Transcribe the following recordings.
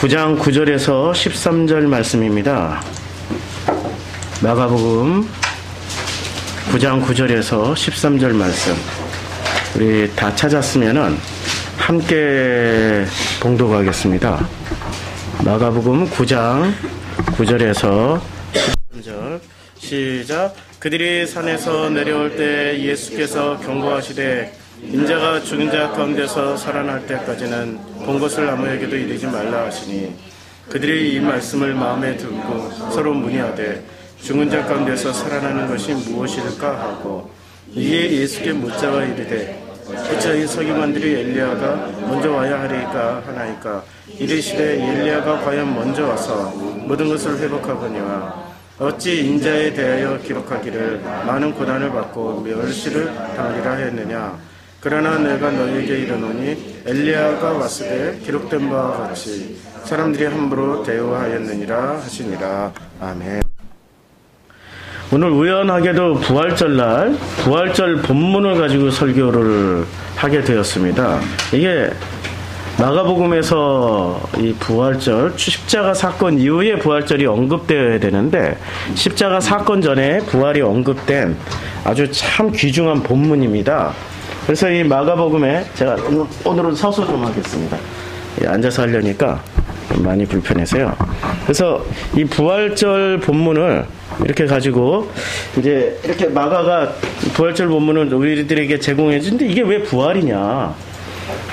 9장 9절에서 13절 말씀입니다. 마가복음 9장 9절에서 13절 말씀. 우리 다 찾았으면은 함께 봉독하겠습니다. 마가복음 9장 9절에서 13절 시작. 그들이 산에서 내려올 때 예수께서 경고하시되 인자가 죽은 자 가운데서 살아날 때까지는 본 것을 아무에게도 이르지 말라 하시니 그들이 이 말씀을 마음에 두고 서로 문의하되 죽은 자 가운데서 살아나는 것이 무엇일까 하고 이에 예수께 묻자와 이르되 부처인 서기관들이 엘리야가 먼저 와야 하리까 하나이까 이르시되 엘리야가 과연 먼저 와서 모든 것을 회복하거니와 어찌 인자에 대하여 기록하기를 많은 고난을 받고 멸시를 당하리라 했느냐. 그러나 내가 너희에게 이르노니 엘리야가 왔을 때 기록된 바와 같이 사람들이 함부로 대우하였느니라 하시니라. 아멘. 오늘 우연하게도 부활절 부활절 본문을 가지고 설교를 하게 되었습니다. 이게 마가복음에서 이 부활절, 십자가 사건 이후에 부활절이 언급되어야 되는데 십자가 사건 전에 부활이 언급된 아주 참 귀중한 본문입니다. 그래서 이 마가복음에 제가 오늘은 서서 좀 하겠습니다. 앉아서 하려니까 많이 불편해서요. 그래서 이 부활절 본문을 이렇게 가지고 이제 이렇게 마가가 부활절 본문을 우리들에게 제공해 주는데 이게 왜 부활이냐?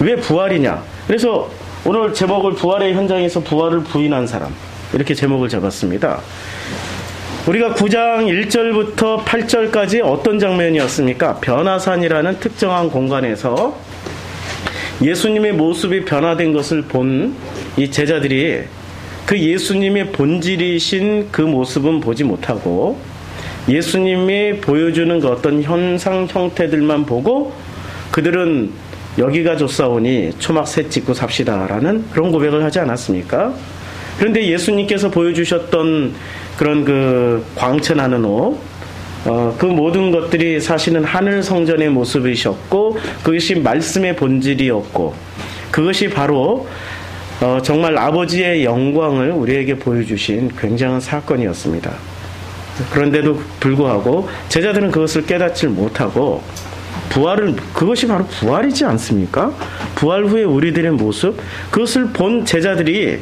왜 부활이냐? 그래서 오늘 제목을 부활의 현장에서 부활을 부인한 사람 이렇게 제목을 잡았습니다. 우리가 9장 1절부터 8절까지 어떤 장면이었습니까? 변화산이라는 특정한 공간에서 예수님의 모습이 변화된 것을 본 이 제자들이 그 예수님의 본질이신 그 모습은 보지 못하고 예수님이 보여주는 그 어떤 현상 형태들만 보고 그들은 여기가 좋사오니 초막새 찍고 삽시다라는 그런 고백을 하지 않았습니까? 그런데 예수님께서 보여주셨던 그런 그 광채나는 옷, 그 모든 것들이 사실은 하늘 성전의 모습이셨고 그것이 말씀의 본질이었고 그것이 바로 정말 아버지의 영광을 우리에게 보여주신 굉장한 사건이었습니다. 그런데도 불구하고 제자들은 그것을 깨닫지 못하고 그것이 바로 부활이지 않습니까? 부활 후에 우리들의 모습, 그것을 본 제자들이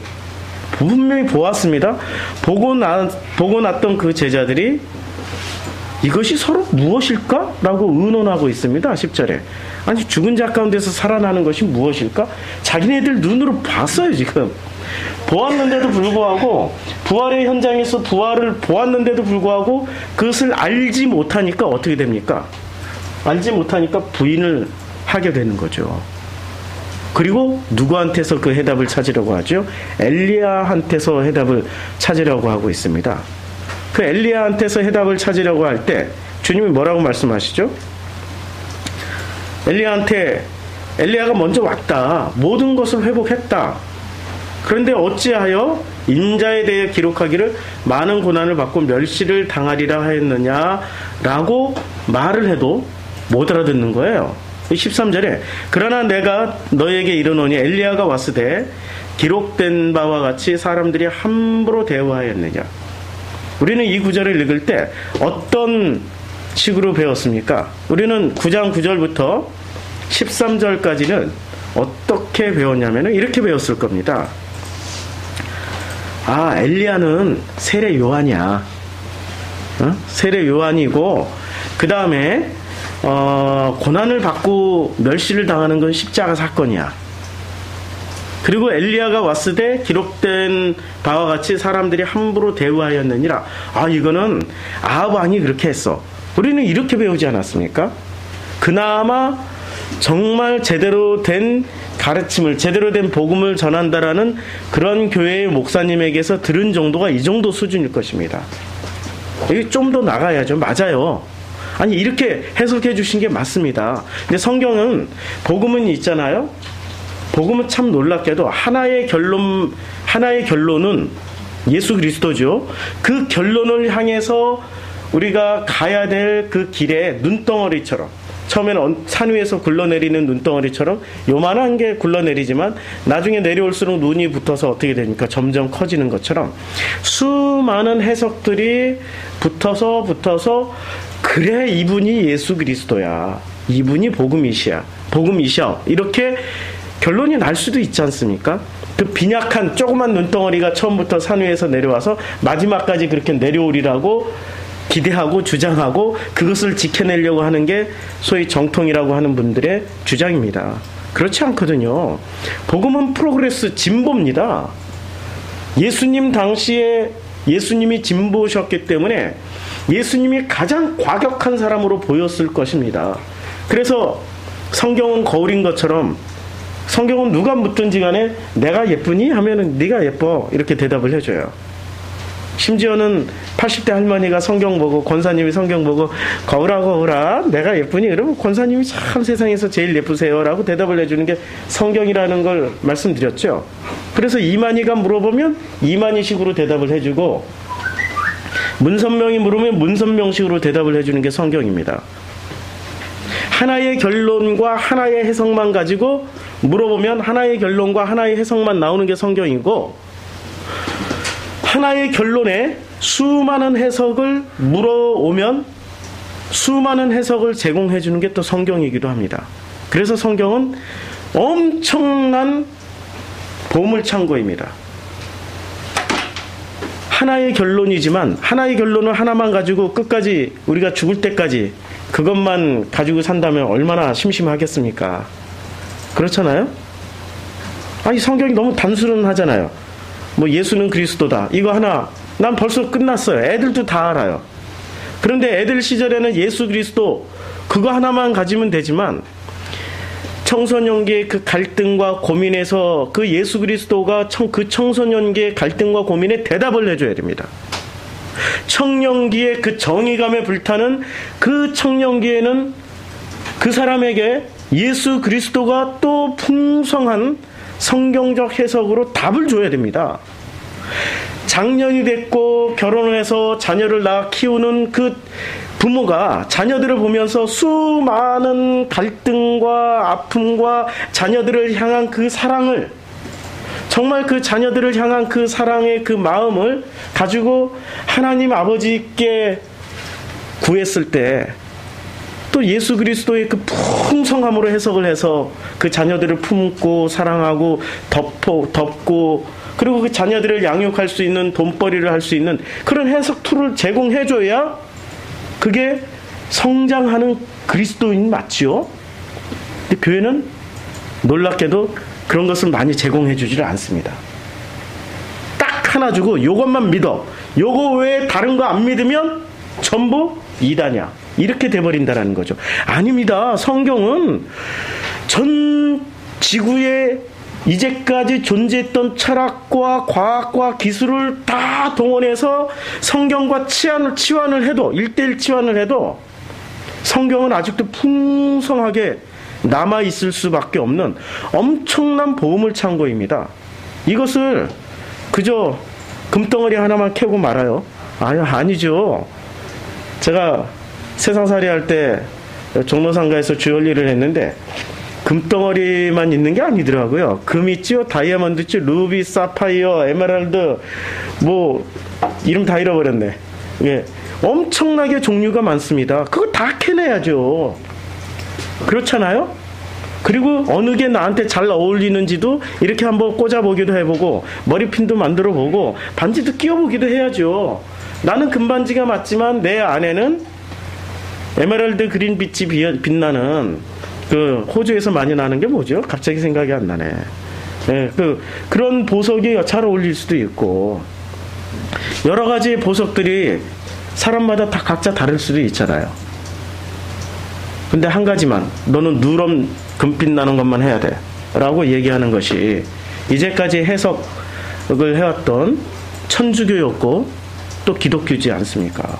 분명히 보았습니다. 보고 났던 그 제자들이 이것이 서로 무엇일까? 라고 의논하고 있습니다. 10절에. 아니 죽은 자 가운데서 살아나는 것이 무엇일까? 자기네들 눈으로 봤어요. 지금 보았는데도 불구하고 부활의 현장에서 부활을 보았는데도 불구하고 그것을 알지 못하니까 어떻게 됩니까? 알지 못하니까 부인을 하게 되는 거죠. 그리고 누구한테서 그 해답을 찾으려고 하죠? 엘리야한테서 해답을 찾으려고 하고 있습니다. 그 엘리야한테서 해답을 찾으려고 할 때 주님이 뭐라고 말씀하시죠? 엘리야가 먼저 왔다. 모든 것을 회복했다. 그런데 어찌하여 인자에 대해 기록하기를 많은 고난을 받고 멸시를 당하리라 하였느냐라고 말을 해도 못 알아듣는 거예요. 13절에 그러나 내가 너에게 이르노니 엘리야가 왔으되 기록된 바와 같이 사람들이 함부로 대우하였느냐. 우리는 이 구절을 읽을 때 어떤 식으로 배웠습니까? 우리는 9장 9절부터 13절까지는 어떻게 배웠냐면 이렇게 배웠을 겁니다. 아, 엘리야는 세례 요한이야. 세례 요한이고 그 다음에 고난을 받고 멸시를 당하는 건 십자가 사건이야. 그리고 엘리야가 왔을 때 기록된 바와 같이 사람들이 함부로 대우하였느니라. 아, 이거는 아합 왕이 그렇게 했어. 우리는 이렇게 배우지 않았습니까? 그나마 정말 제대로 된 가르침을, 제대로 된 복음을 전한다라는 그런 교회의 목사님에게서 들은 정도가 이 정도 수준일 것입니다. 이게 좀 더 나가야죠. 맞아요. 아니 이렇게 해석해 주신 게 맞습니다. 근데 성경은 복음은 있잖아요. 복음은 참 놀랍게도 하나의 결론은 예수 그리스도죠. 그 결론을 향해서 우리가 가야 될 그 길에 눈덩어리처럼 처음에는 산 위에서 굴러내리는 눈덩어리처럼 요만한 게 굴러내리지만 나중에 내려올수록 눈이 붙어서 어떻게 됩니까? 점점 커지는 것처럼 수많은 해석들이 붙어서 그래 이분이 예수 그리스도야. 이분이 복음이시야. 이렇게 결론이 날 수도 있지 않습니까? 그 빈약한 조그만 눈덩어리가 처음부터 산 위에서 내려와서 마지막까지 그렇게 내려오리라고 기대하고 주장하고 그것을 지켜내려고 하는 게 소위 정통이라고 하는 분들의 주장입니다. 그렇지 않거든요. 복음은 프로그레스, 진보입니다. 예수님 당시에 예수님이 진보셨기 때문에 예수님이 가장 과격한 사람으로 보였을 것입니다. 그래서 성경은 거울인 것처럼 성경은 누가 묻든지 간에 내가 예쁘니? 하면은 네가 예뻐 이렇게 대답을 해줘요. 심지어는 80대 할머니가 성경 보고 권사님이 성경 보고 거울아 내가 예쁘니? 그러면 권사님이 참 세상에서 제일 예쁘세요 라고 대답을 해주는 게 성경이라는 걸 말씀드렸죠. 그래서 이만희가 물어보면 이만희식으로 대답을 해주고 문선명이 물으면 문선명식으로 대답을 해주는 게 성경입니다. 하나의 결론과 하나의 해석만 가지고 물어보면 하나의 결론과 하나의 해석만 나오는 게 성경이고 하나의 결론에 수많은 해석을 물어오면 수많은 해석을 제공해 주는 게 또 성경이기도 합니다. 그래서 성경은 엄청난 보물창고입니다. 하나의 결론이지만 하나의 결론을 하나만 가지고 끝까지 우리가 죽을 때까지 그것만 가지고 산다면 얼마나 심심하겠습니까? 그렇잖아요? 아니 성경이 너무 단순하잖아요. 뭐 예수는 그리스도다. 이거 하나 난 벌써 끝났어요. 애들도 다 알아요. 그런데 애들 시절에는 예수 그리스도 그거 하나만 가지면 되지만 청소년기의 그 갈등과 고민에서 그 예수 그리스도가 그 청소년기의 갈등과 고민에 대답을 해줘야 됩니다. 청년기에 그 정의감에 불타는 그 청년기에는 그 사람에게 예수 그리스도가 또 풍성한 성경적 해석으로 답을 줘야 됩니다. 장년이 됐고 결혼을 해서 자녀를 낳아 키우는 그 부모가 자녀들을 보면서 수많은 갈등과 아픔과 자녀들을 향한 그 사랑을 정말 그 자녀들을 향한 그 사랑의 그 마음을 가지고 하나님 아버지께 구했을 때 또 예수 그리스도의 그 풍성함으로 해석을 해서 그 자녀들을 품고 사랑하고 덮고 그리고 그 자녀들을 양육할 수 있는 돈벌이를 할 수 있는 그런 해석 툴을 제공해줘야 그게 성장하는 그리스도인 맞지요? 근데 교회는 놀랍게도 그런 것을 많이 제공해주지를 않습니다. 딱 하나 주고 요것만 믿어. 요거 외에 다른 거 안 믿으면 전부 이단이야. 이렇게 돼버린다라는 거죠. 아닙니다. 성경은 전 지구에 이제까지 존재했던 철학과 과학과 기술을 다 동원해서 성경과 치환을 해도 1:1 치환을 해도 성경은 아직도 풍성하게 남아있을 수밖에 없는 엄청난 보물창고입니다. 이것을 그저 금덩어리 하나만 캐고 말아요? 아니죠. 제가 세상살이 할 때 종로상가에서 주얼리를 했는데 금덩어리만 있는 게 아니더라고요. 금 있죠, 다이아몬드 있죠, 루비, 사파이어, 에메랄드, 뭐 이름 다 잃어버렸네. 예, 엄청나게 종류가 많습니다. 그거 다 캐내야죠. 그렇잖아요? 그리고 어느 게 나한테 잘 어울리는지도 이렇게 한번 꽂아보기도 해보고 머리핀도 만들어보고 반지도 끼워보기도 해야죠. 나는 금반지가 맞지만 내 안에는 에메랄드 그린 빛이 빛나는 그 호주에서 많이 나는 게 뭐죠? 갑자기 생각이 안 나네. 예, 그런 보석이 잘 어울릴 수도 있고 여러 가지 보석들이 사람마다 다 각자 다를 수도 있잖아요. 근데 한 가지만 너는 누런 금빛 나는 것만 해야 돼 라고 얘기하는 것이 이제까지 해석을 해왔던 천주교였고 또 기독교지 않습니까?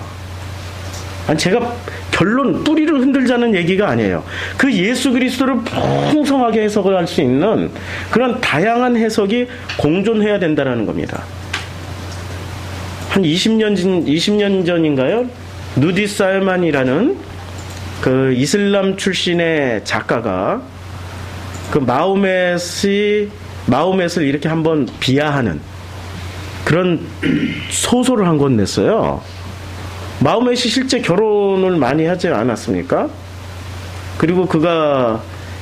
아니 제가 결론 뿌리를 흔들자는 얘기가 아니에요. 그 예수 그리스도를 풍성하게 해석을 할 수 있는 그런 다양한 해석이 공존해야 된다는 겁니다. 한 20년 전인가요? 누디 살만이라는 그 이슬람 출신의 작가가 그 마호멧을 이렇게 한번 비하하는 그런 소설을 한 권 냈어요. 마호멧이 실제 결혼을 많이 하지 않았습니까? 그리고 그가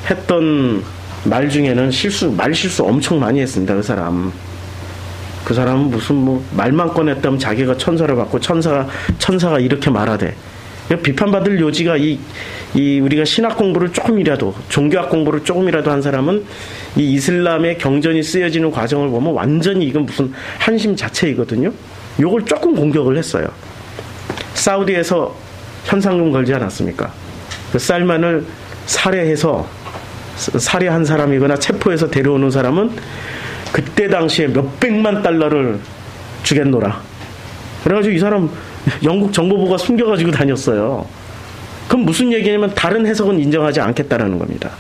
했던 말 중에는 말 실수 엄청 많이 했습니다. 그 사람. 그 사람은 무슨 뭐 말만 꺼냈다면 자기가 천사를 받고 천사가 이렇게 말하대. 비판받을 요지가 이 우리가 신학 공부를 조금이라도 종교학 공부를 조금이라도 한 사람은 이 이슬람의 경전이 쓰여지는 과정을 보면 완전히 이건 무슨 한심 자체이거든요. 요걸 조금 공격을 했어요. 사우디에서 현상금 걸지 않았습니까? 그 살만을 살해한 사람이거나 체포해서 데려오는 사람은 그때 당시에 몇백만 달러를 주겠노라. 그래가지고 이 사람 영국 정보부가 숨겨가지고 다녔어요. 그럼 무슨 얘기냐면 다른 해석은 인정하지 않겠다라는 겁니다.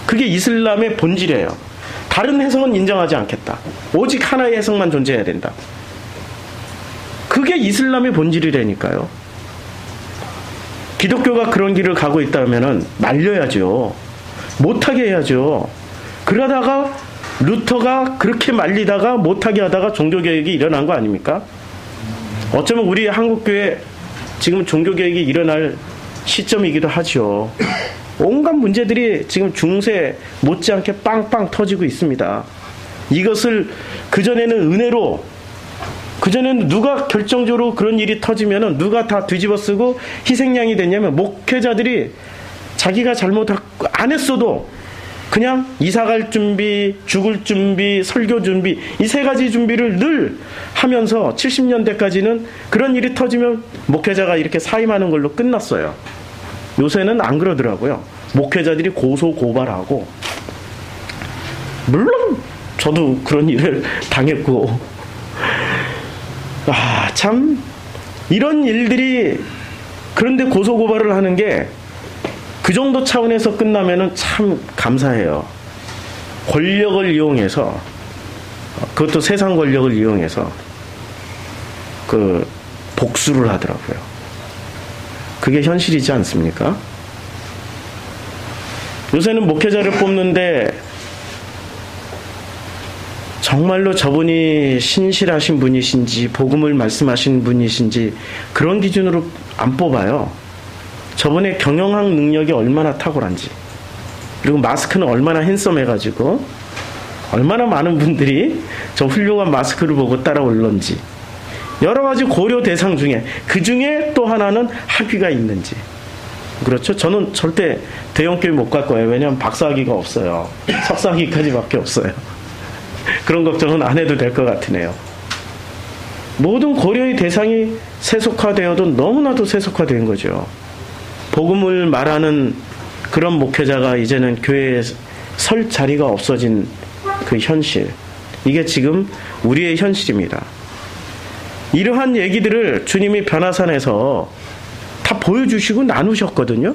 그게 이슬람의 본질이에요. 다른 해석은 인정하지 않겠다. 오직 하나의 해석만 존재해야 된다. 그게 이슬람의 본질이라니까요. 기독교가 그런 길을 가고 있다면 말려야죠. 못하게 해야죠. 그러다가 루터가 그렇게 말리다가 못하게 하다가 종교개혁이 일어난 거 아닙니까? 어쩌면 우리 한국교회 지금 종교개혁이 일어날 시점이기도 하죠. 온갖 문제들이 지금 중세 못지않게 빵빵 터지고 있습니다. 이것을 그전에는 은혜로, 그전에는 누가 결정적으로 그런 일이 터지면은 누가 다 뒤집어 쓰고 희생양이 됐냐면 목회자들이 자기가 잘못 안 했어도 그냥 이사갈 준비, 죽을 준비, 설교 준비, 이 세 가지 준비를 늘 하면서 70년대까지는 그런 일이 터지면 목회자가 이렇게 사임하는 걸로 끝났어요. 요새는 안 그러더라고요. 목회자들이 고소 고발하고, 물론 저도 그런 일을 당했고, 참 이런 일들이, 그런데 고소 고발을 하는 게 그 정도 차원에서 끝나면은 참 감사해요. 권력을 이용해서, 그것도 세상 권력을 이용해서 그 복수를 하더라고요. 그게 현실이지 않습니까? 요새는 목회자를 뽑는데 정말로 저분이 신실하신 분이신지 복음을 말씀하신 분이신지 그런 기준으로 안 뽑아요. 저분의 경영학 능력이 얼마나 탁월한지, 그리고 마스크는 얼마나 핸섬해가지고 얼마나 많은 분들이 저 훌륭한 마스크를 보고 따라올런지, 여러 가지 고려 대상 중에 그 중에 또 하나는 학위가 있는지. 그렇죠? 저는 절대 대형교회 못 갈 거예요. 왜냐하면 박사학위가 없어요. 석사학위까지밖에 없어요. 그런 걱정은 안 해도 될 것 같으네요. 모든 고려의 대상이 세속화되어도 너무나도 세속화된 거죠. 복음을 말하는 그런 목회자가 이제는 교회에 설 자리가 없어진 그 현실, 이게 지금 우리의 현실입니다. 이러한 얘기들을 주님이 변화산에서 다 보여주시고 나누셨거든요.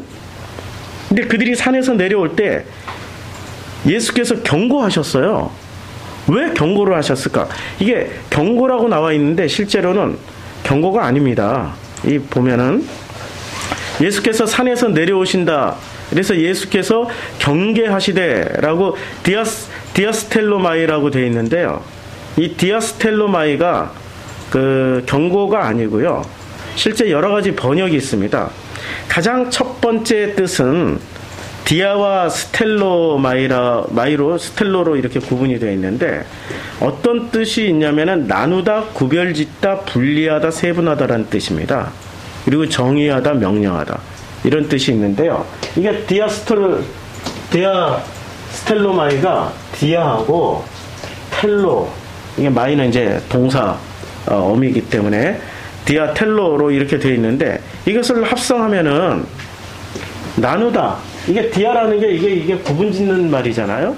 근데 그들이 산에서 내려올 때 예수께서 경고하셨어요. 왜 경고를 하셨을까? 이게 경고라고 나와 있는데 실제로는 경고가 아닙니다. 이 보면은 예수께서 산에서 내려오신다. 그래서 예수께서 경계하시되라고 디아스텔로마이라고 되어 있는데요. 이 디아스텔로마이가 그 경고가 아니고요. 실제 여러 가지 번역이 있습니다. 가장 첫 번째 뜻은 디아와 스텔로마이로 스텔로로 이렇게 구분이 되어 있는데, 어떤 뜻이 있냐면은 나누다, 구별짓다, 분리하다, 세분하다라는 뜻입니다. 그리고 정의하다, 명령하다, 이런 뜻이 있는데요. 이게 디아스텔로마이가 디아하고 텔로, 이게 마이는 이제 동사 어미이기 때문에 디아텔로로 이렇게 되어 있는데, 이것을 합성하면은 나누다, 이게 디아라는 게 이게 구분 짓는 말이잖아요.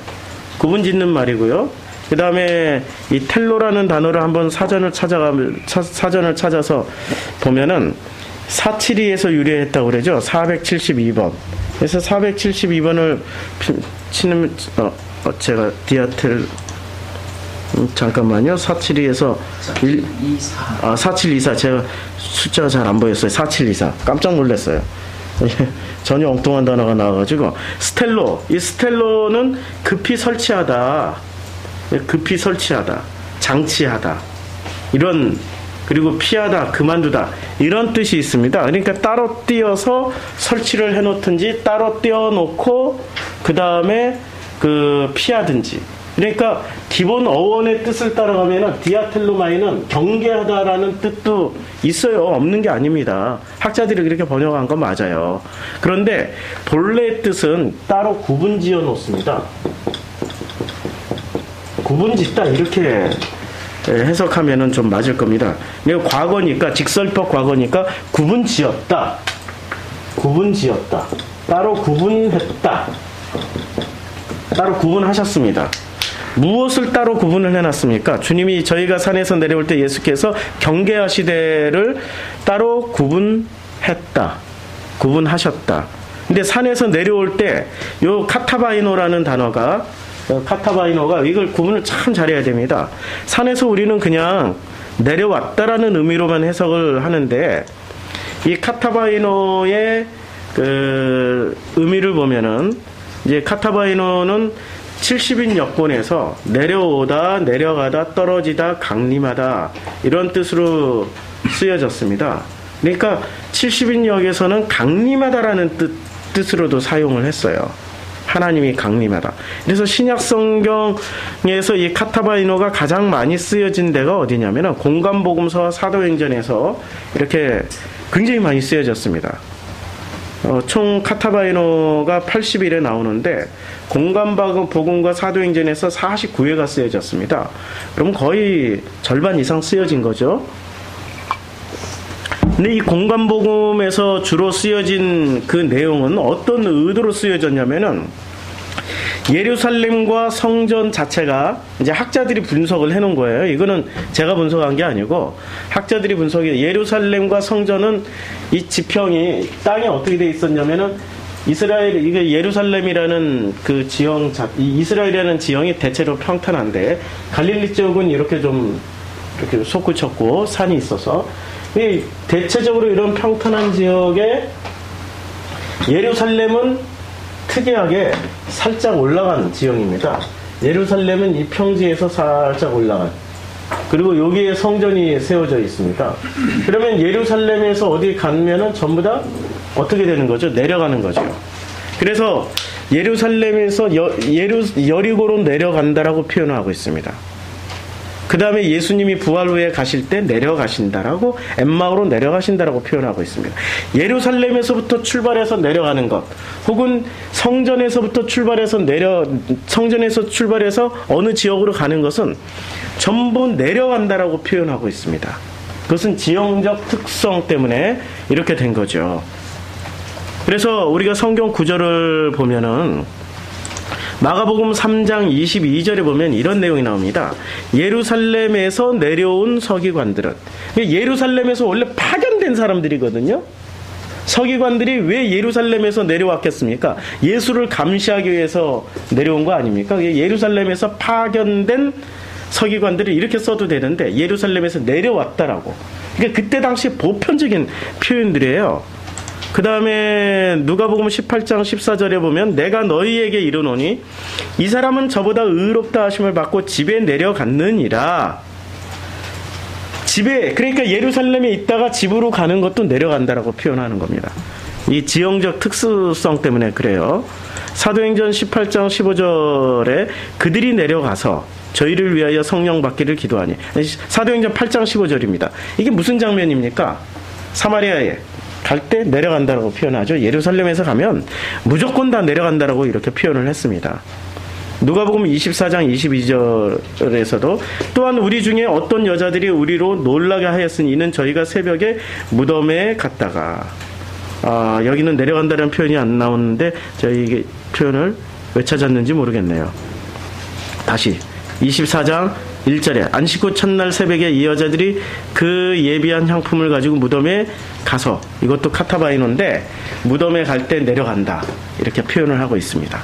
구분 짓는 말이고요. 그 다음에 이 텔로라는 단어를 한번 사전을 찾아서 보면은 472에서 유래했다고 그러죠. 472번. 그래서 472번을 치는, 제가 디아텔, 잠깐만요. 472에서 4724. 제가 숫자가 잘 안 보였어요. 4724. 깜짝 놀랐어요. 전혀 엉뚱한 단어가 나와가지고 스텔로, 이 스텔로는 급히 설치하다, 장치하다, 이런, 그리고 피하다, 그만두다, 이런 뜻이 있습니다. 그러니까 따로 띄어서 설치를 해놓든지 따로 띄어놓고 그 다음에 피하든지. 그러니까 기본 어원의 뜻을 따라가면 디아텔로마이는 경계하다라는 뜻도 있어요. 없는 게 아닙니다. 학자들이 그렇게 번역한 건 맞아요. 그런데 본래의 뜻은 따로 구분지어 놓습니다. 구분짓다, 이렇게 해석하면은 좀 맞을 겁니다. 과거니까, 직설법 과거니까 구분지었다, 따로 구분했다, 따로 구분하셨습니다. 무엇을 따로 구분을 해놨습니까? 주님이 저희가 산에서 내려올 때 예수께서 경계하시되를 따로 구분하셨다. 근데 산에서 내려올 때 요 카타바이노라는 단어가, 이걸 구분을 참 잘해야 됩니다. 산에서 우리는 그냥 내려왔다라는 의미로만 해석을 하는데, 이 카타바이노의 의미를 보면은, 이제 카타바이노는 70인 여권에서 내려오다, 내려가다, 떨어지다, 강림하다, 이런 뜻으로 쓰여졌습니다. 그러니까 70인 역에서는 강림하다라는 뜻으로도 사용을 했어요. 하나님이 강림하다. 그래서 신약 성경에서 이 카타바이노가 가장 많이 쓰여진 데가 어디냐면은 공관복음서와 사도행전에서 이렇게 굉장히 많이 쓰여졌습니다. 총 카타바이노가 80일에 나오는데 공관복음과 사도행전에서 49회가 쓰여졌습니다. 그럼 거의 절반 이상 쓰여진 거죠. 근데 이 공관복음에서 주로 쓰여진 그 내용은 어떤 의도로 쓰여졌냐면은, 예루살렘과 성전 자체가 이제 학자들이 분석을 해놓은 거예요. 이거는 제가 분석한 게 아니고 학자들이 분석해. 예루살렘과 성전은 이 지평이 땅에 어떻게 돼 있었냐면은, 이게 예루살렘이라는 그 지형, 이스라엘이라는 지형이 대체로 평탄한데 갈릴리 쪽은 이렇게 좀 이렇게 솟구쳤고 산이 있어서, 이 대체적으로 이런 평탄한 지역에 예루살렘은 특이하게 살짝 올라간 지형입니다. 예루살렘은 이 평지에서 살짝 올라간, 그리고 여기에 성전이 세워져 있습니다. 그러면 예루살렘에서 어디 가면은 전부 다 어떻게 되는 거죠? 내려가는 거죠. 그래서 예루살렘에서 여리고로 내려간다라고 표현하고 있습니다. 그 다음에 예수님이 부활 후에 가실 때 내려가신다라고, 엠마오로 내려가신다라고 표현하고 있습니다. 예루살렘에서부터 출발해서 내려가는 것, 혹은 성전에서 출발해서 어느 지역으로 가는 것은 전부 내려간다라고 표현하고 있습니다. 그것은 지형적 특성 때문에 이렇게 된 거죠. 그래서 우리가 성경 구절을 보면은 마가복음 3장 22절에 보면 이런 내용이 나옵니다. 예루살렘에서 내려온 서기관들은, 예루살렘에서 원래 파견된 사람들이거든요. 서기관들이 왜 예루살렘에서 내려왔겠습니까? 예수를 감시하기 위해서 내려온 거 아닙니까? 예루살렘에서 파견된 서기관들이, 이렇게 써도 되는데 예루살렘에서 내려왔다라고. 그러니까 그때 당시 보편적인 표현들이에요. 그 다음에 누가복음 18장 14절에 보면, 내가 너희에게 이르노니 이 사람은 저보다 의롭다 하심을 받고 집에 내려갔느니라. 집에, 그러니까 예루살렘에 있다가 집으로 가는 것도 내려간다라고 표현하는 겁니다. 이 지형적 특수성 때문에 그래요. 사도행전 18장 15절에 그들이 내려가서 저희를 위하여 성령 받기를 기도하니. 사도행전 8장 15절입니다. 이게 무슨 장면입니까? 사마리아에 갈 때 내려간다라고 표현하죠. 예루살렘에서 가면 무조건 다 내려간다라고 이렇게 표현을 했습니다. 누가복음 24장 22절에서도 또한 우리 중에 어떤 여자들이 우리로 놀라게 하였으니 이는 저희가 새벽에 무덤에 갔다가, 여기는 내려간다는 표현이 안 나오는데 저희 표현을 왜 찾았는지 모르겠네요. 다시 24장 1절에 안식 후 첫날 새벽에 이 여자들이 그 예비한 향품을 가지고 무덤에 가서, 이것도 카타바이노인데 무덤에 갈 때 내려간다 이렇게 표현을 하고 있습니다.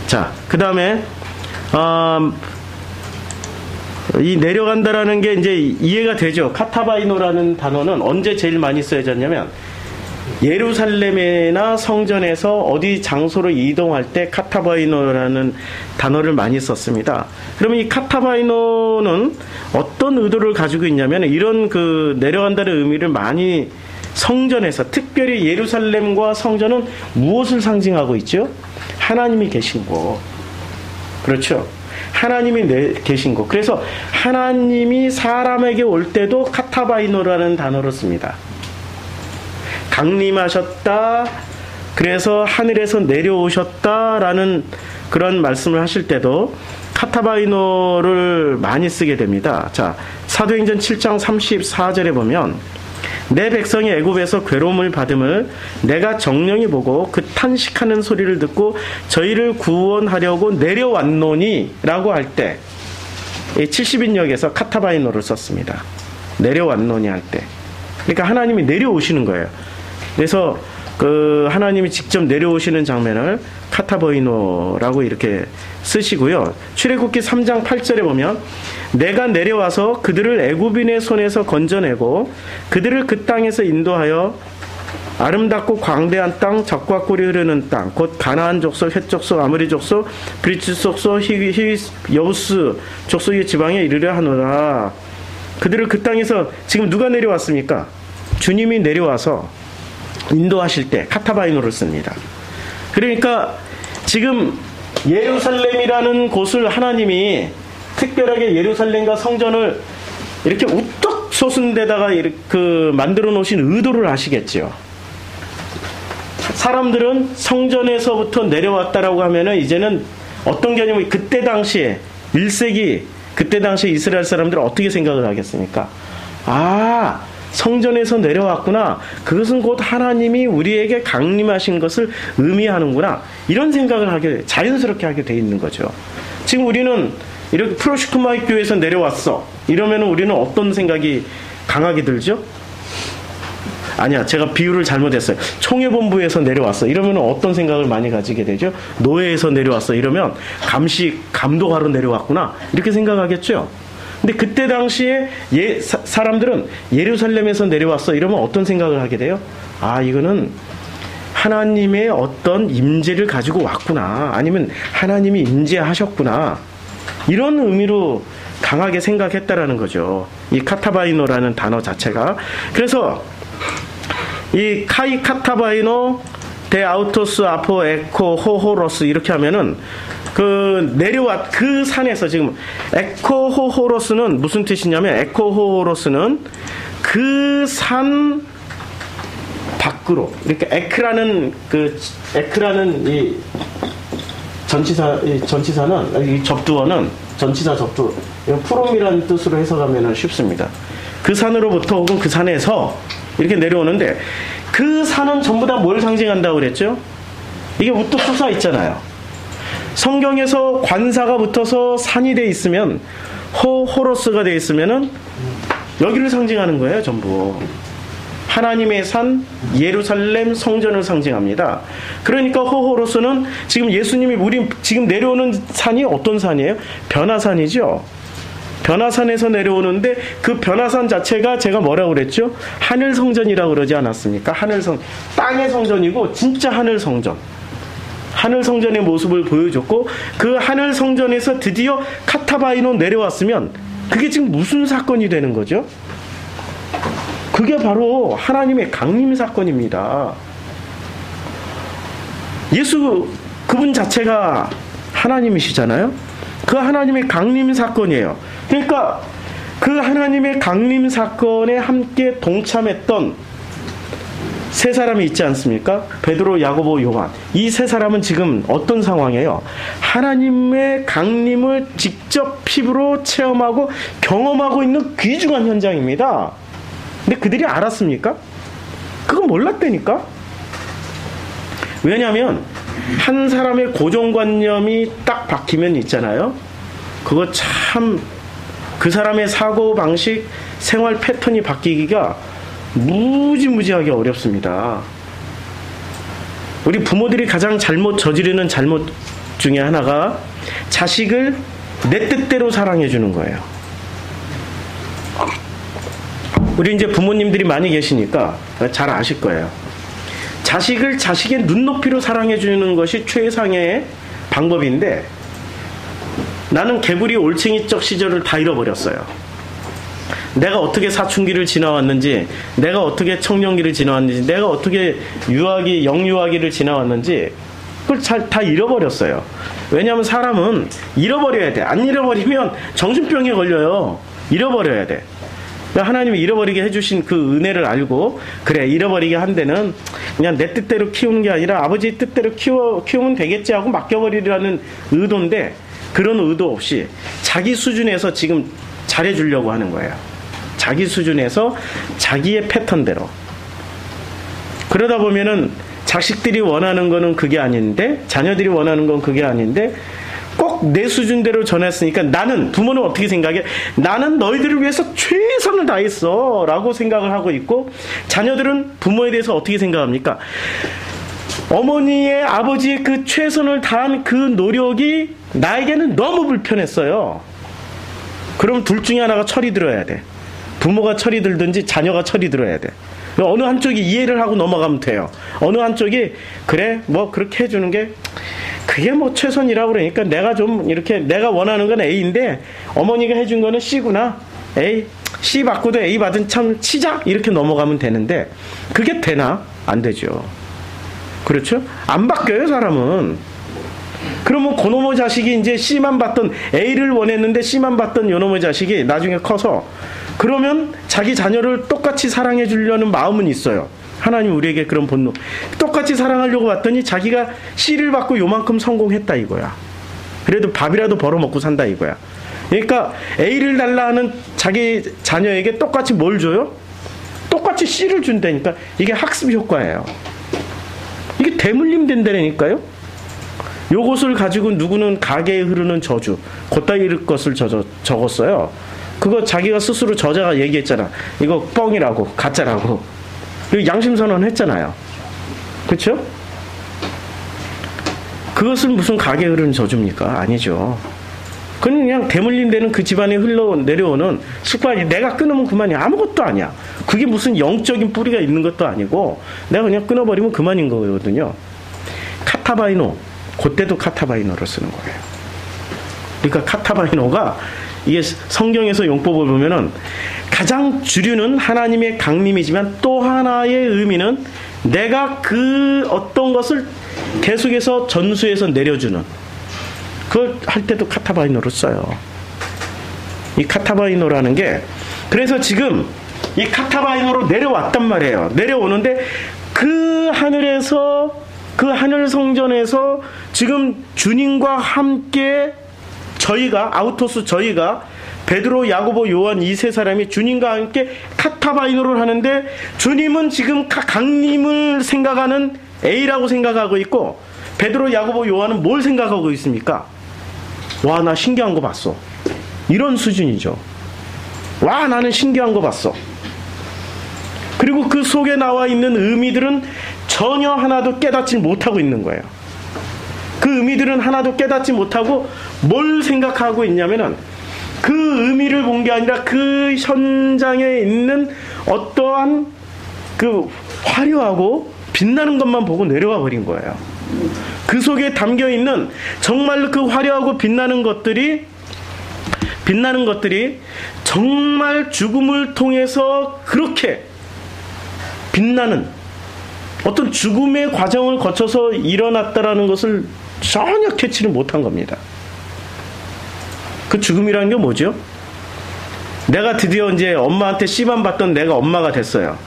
자, 그 다음에 이 내려간다라는 게 이제 이해가 되죠. 카타바이노라는 단어는 언제 제일 많이 쓰여졌냐면 예루살렘이나 성전에서 어디 장소로 이동할 때 카타바이노라는 단어를 많이 썼습니다. 그러면 이 카타바이노는 어떤 의도를 가지고 있냐면 이런 그 내려간다는 의미를 많이 성전에서, 특별히 예루살렘과 성전은 무엇을 상징하고 있죠? 하나님이 계신 곳. 그렇죠? 하나님이 계신 곳. 그래서 하나님이 사람에게 올 때도 카타바이노라는 단어를 씁니다. 강림하셨다. 그래서 하늘에서 내려오셨다라는 그런 말씀을 하실 때도 카타바이노를 많이 쓰게 됩니다. 자, 사도행전 7장 34절에 보면 내 백성이 애굽에서 괴로움을 받음을 내가 정령이 보고 그 탄식하는 소리를 듣고 저희를 구원하려고 내려왔노니 라고 할 때 70인역에서 카타바이노를 썼습니다. 내려왔노니 할 때. 그러니까 하나님이 내려오시는 거예요. 그래서 그 하나님이 직접 내려오시는 장면을 카타바이노라고 이렇게 쓰시고요. 출애굽기 3장 8절에 보면 내가 내려와서 그들을 애굽인의 손에서 건져내고 그들을 그 땅에서 인도하여 아름답고 광대한 땅, 젖과 꿀이 흐르는 땅, 곧 가나안 족속, 헷 족속, 아모리 족속, 브리스 족속, 히위, 여부스 족속의 지방에 이르려 하노라. 그들을 그 땅에서 지금 누가 내려왔습니까? 주님이 내려와서 인도하실 때 카타바이노를 씁니다. 그러니까 지금 예루살렘이라는 곳을 하나님이 특별하게 예루살렘과 성전을 이렇게 우뚝 솟은 데다가 이렇게 만들어 놓으신 의도를 아시겠죠. 사람들은 성전에서부터 내려왔다라고 하면은 이제는 어떤 개념이 그때 당시에 1세기 그때 당시에 이스라엘 사람들은 어떻게 생각을 하겠습니까? 아, 성전에서 내려왔구나. 그것은 곧 하나님이 우리에게 강림하신 것을 의미하는구나. 이런 생각을 자연스럽게 하게 돼 있는 거죠. 지금 우리는 이렇게 프로시크마이 교회에서 내려왔어. 이러면 우리는 어떤 생각이 강하게 들죠? 아니야, 제가 비유를 잘못했어요. 총회본부에서 내려왔어. 이러면 어떤 생각을 많이 가지게 되죠? 노예에서 내려왔어. 이러면 감독하러 내려왔구나. 이렇게 생각하겠죠? 근데 그때 당시에 사람들은 예루살렘에서 내려왔어. 이러면 어떤 생각을 하게 돼요? 아, 이거는 하나님의 어떤 임재를 가지고 왔구나. 아니면 하나님이 임재하셨구나. 이런 의미로 강하게 생각했다라는 거죠. 이 카타바이노라는 단어 자체가. 그래서 이 카이 카타바이노 데 아우토스 아포 에코 호호로스 이렇게 하면은 그 산에서 지금 에코호호로스는 무슨 뜻이냐면 에코호호로스는 그 산 밖으로 이렇게 에크라는 이 전치사는 이 접두어는 전치사 접두 프롬이라는 뜻으로 해석하면 쉽습니다. 그 산으로부터 혹은 그 산에서 이렇게 내려오는데 그 산은 전부 다 뭘 상징한다고 그랬죠? 이게 우뚝 솟아 있잖아요. 성경에서 관사가 붙어서 산이 돼 있으면 호로스가 돼 있으면은 여기를 상징하는 거예요, 전부. 하나님의 산 예루살렘 성전을 상징합니다. 그러니까 호호로스는 지금 예수님이 우리 지금 내려오는 산이 어떤 산이에요? 변화산이죠. 변화산에서 내려오는데 그 변화산 자체가 제가 뭐라고 그랬죠? 하늘 성전이라고 그러지 않았습니까? 땅의 성전이고 진짜 하늘 성전. 하늘 성전의 모습을 보여줬고 그 하늘 성전에서 드디어 카타바이노 내려왔으면 그게 지금 무슨 사건이 되는 거죠? 그게 바로 하나님의 강림 사건입니다. 예수 그분 자체가 하나님이시잖아요. 그 하나님의 강림 사건이에요. 그러니까 그 하나님의 강림 사건에 함께 동참했던 세 사람이 있지 않습니까? 베드로, 야고보, 요한. 이 세 사람은 지금 어떤 상황이에요? 하나님의 강림을 직접 피부로 체험하고 경험하고 있는 귀중한 현장입니다. 근데 그들이 알았습니까? 그건 몰랐다니까? 왜냐하면 한 사람의 고정관념이 딱 박히면 있잖아요. 그거 참 그 사람의 사고방식, 생활 패턴이 바뀌기가 무지무지하게 어렵습니다. 우리 부모들이 가장 저지르는 잘못 중에 하나가 자식을 내 뜻대로 사랑해 주는 거예요. 우리 이제 부모님들이 많이 계시니까 잘 아실 거예요. 자식을 자식의 눈높이로 사랑해 주는 것이 최상의 방법인데 나는 개구리 올챙이적 시절을 다 잃어버렸어요. 내가 어떻게 사춘기를 지나왔는지, 내가 어떻게 청년기를 지나왔는지, 내가 어떻게 영유아기를 지나왔는지 그걸 다 잃어버렸어요. 왜냐하면 사람은 잃어버려야 돼. 안 잃어버리면 정신병에 걸려요. 잃어버려야 돼. 하나님이 잃어버리게 해주신 그 은혜를 알고, 그래, 잃어버리게 한 데는 그냥 내 뜻대로 키우는 게 아니라 아버지 뜻대로 키우면 되겠지 하고 맡겨버리라는 의도인데, 그런 의도 없이 자기 수준에서 지금 잘해주려고 하는 거예요. 자기 수준에서 자기의 패턴대로. 그러다 보면은 자식들이 원하는 거는 그게 아닌데, 자녀들이 원하는 건 그게 아닌데, 꼭 내 수준대로 전했으니까 나는, 부모는 어떻게 생각해? 나는 너희들을 위해서 최선을 다했어 라고 생각을 하고 있고, 자녀들은 부모에 대해서 어떻게 생각합니까? 어머니의, 아버지의 그 최선을 다한 그 노력이 나에게는 너무 불편했어요. 그럼 둘 중에 하나가 철이 들어야 돼. 부모가 철이 들든지 자녀가 철이 들어야 돼. 어느 한쪽이 이해를 하고 넘어가면 돼요. 어느 한쪽이 그래 뭐 그렇게 해주는 게 그게 뭐 최선이라고 그러니까 내가 좀 이렇게, 내가 원하는 건 A인데 어머니가 해준 거는 C구나. C 받고도 A 받은 참 치자 이렇게 넘어가면 되는데, 그게 되나? 안 되죠. 그렇죠? 안 바뀌어요 사람은. 그러면 그놈의 자식이 이제 C만 받던, A를 원했는데 C만 받던 요놈의 자식이 나중에 커서, 그러면 자기 자녀를 똑같이 사랑해 주려는 마음은 있어요. 하나님 우리에게 그런 본능. 똑같이 사랑하려고 봤더니 자기가 C를 받고 요만큼 성공했다 이거야. 그래도 밥이라도 벌어먹고 산다 이거야. 그러니까 A를 달라 하는 자기 자녀에게 똑같이 뭘 줘요? 똑같이 C를 준다니까. 이게 학습 효과예요. 이게 대물림 된다니까요. 요것을 가지고 누구는 가게에 흐르는 저주, 곧따위 것을 적었어요. 그거 자기가 스스로 저자가 얘기했잖아. 이거 뻥이라고, 가짜라고. 양심선언 했잖아요. 그렇죠? 그것은 무슨 가게에 흐르는 저주입니까? 아니죠. 그냥 대물림되는 그 집안에 흘러내려오는 습관이, 내가 끊으면 그만이야. 아무것도 아니야. 그게 무슨 영적인 뿌리가 있는 것도 아니고 내가 그냥 끊어버리면 그만인 거거든요. 카타바이노, 그때도 카타바이노를 쓰는 거예요. 그러니까 카타바이노가, 이게 성경에서 용법을 보면은 가장 주류는 하나님의 강림이지만 또 하나의 의미는 내가 그 어떤 것을 계속해서 전수해서 내려주는, 그걸 할 때도 카타바이노를 써요. 이 카타바이노라는 게, 그래서 지금 이 카타바이노로 내려왔단 말이에요. 내려오는데 그 하늘에서, 그 하늘 성전에서 지금 주님과 함께 저희가, 아우토스 저희가, 베드로, 야고보, 요한 이 세 사람이 주님과 함께 카타바이노를 하는데, 주님은 지금 강림을 생각하는 A라고 생각하고 있고, 베드로, 야고보, 요한은 뭘 생각하고 있습니까? 와, 나 신기한 거 봤어. 이런 수준이죠. 와, 나는 신기한 거 봤어. 그리고 그 속에 나와 있는 의미들은 전혀 하나도 깨닫지 못하고 있는 거예요. 그 의미들은 하나도 깨닫지 못하고 뭘 생각하고 있냐면은, 그 의미를 본 게 아니라 그 현장에 있는 어떠한 그 화려하고 빛나는 것만 보고 내려와 버린 거예요. 그 속에 담겨 있는 정말 그 화려하고 빛나는 것들이 정말 죽음을 통해서 그렇게 빛나는 어떤 죽음의 과정을 거쳐서 일어났다라는 것을 전혀 캐치를 못한 겁니다. 그 죽음이라는 게 뭐죠? 내가 드디어 이제 엄마한테 씨만 받던 내가 엄마가 됐어요.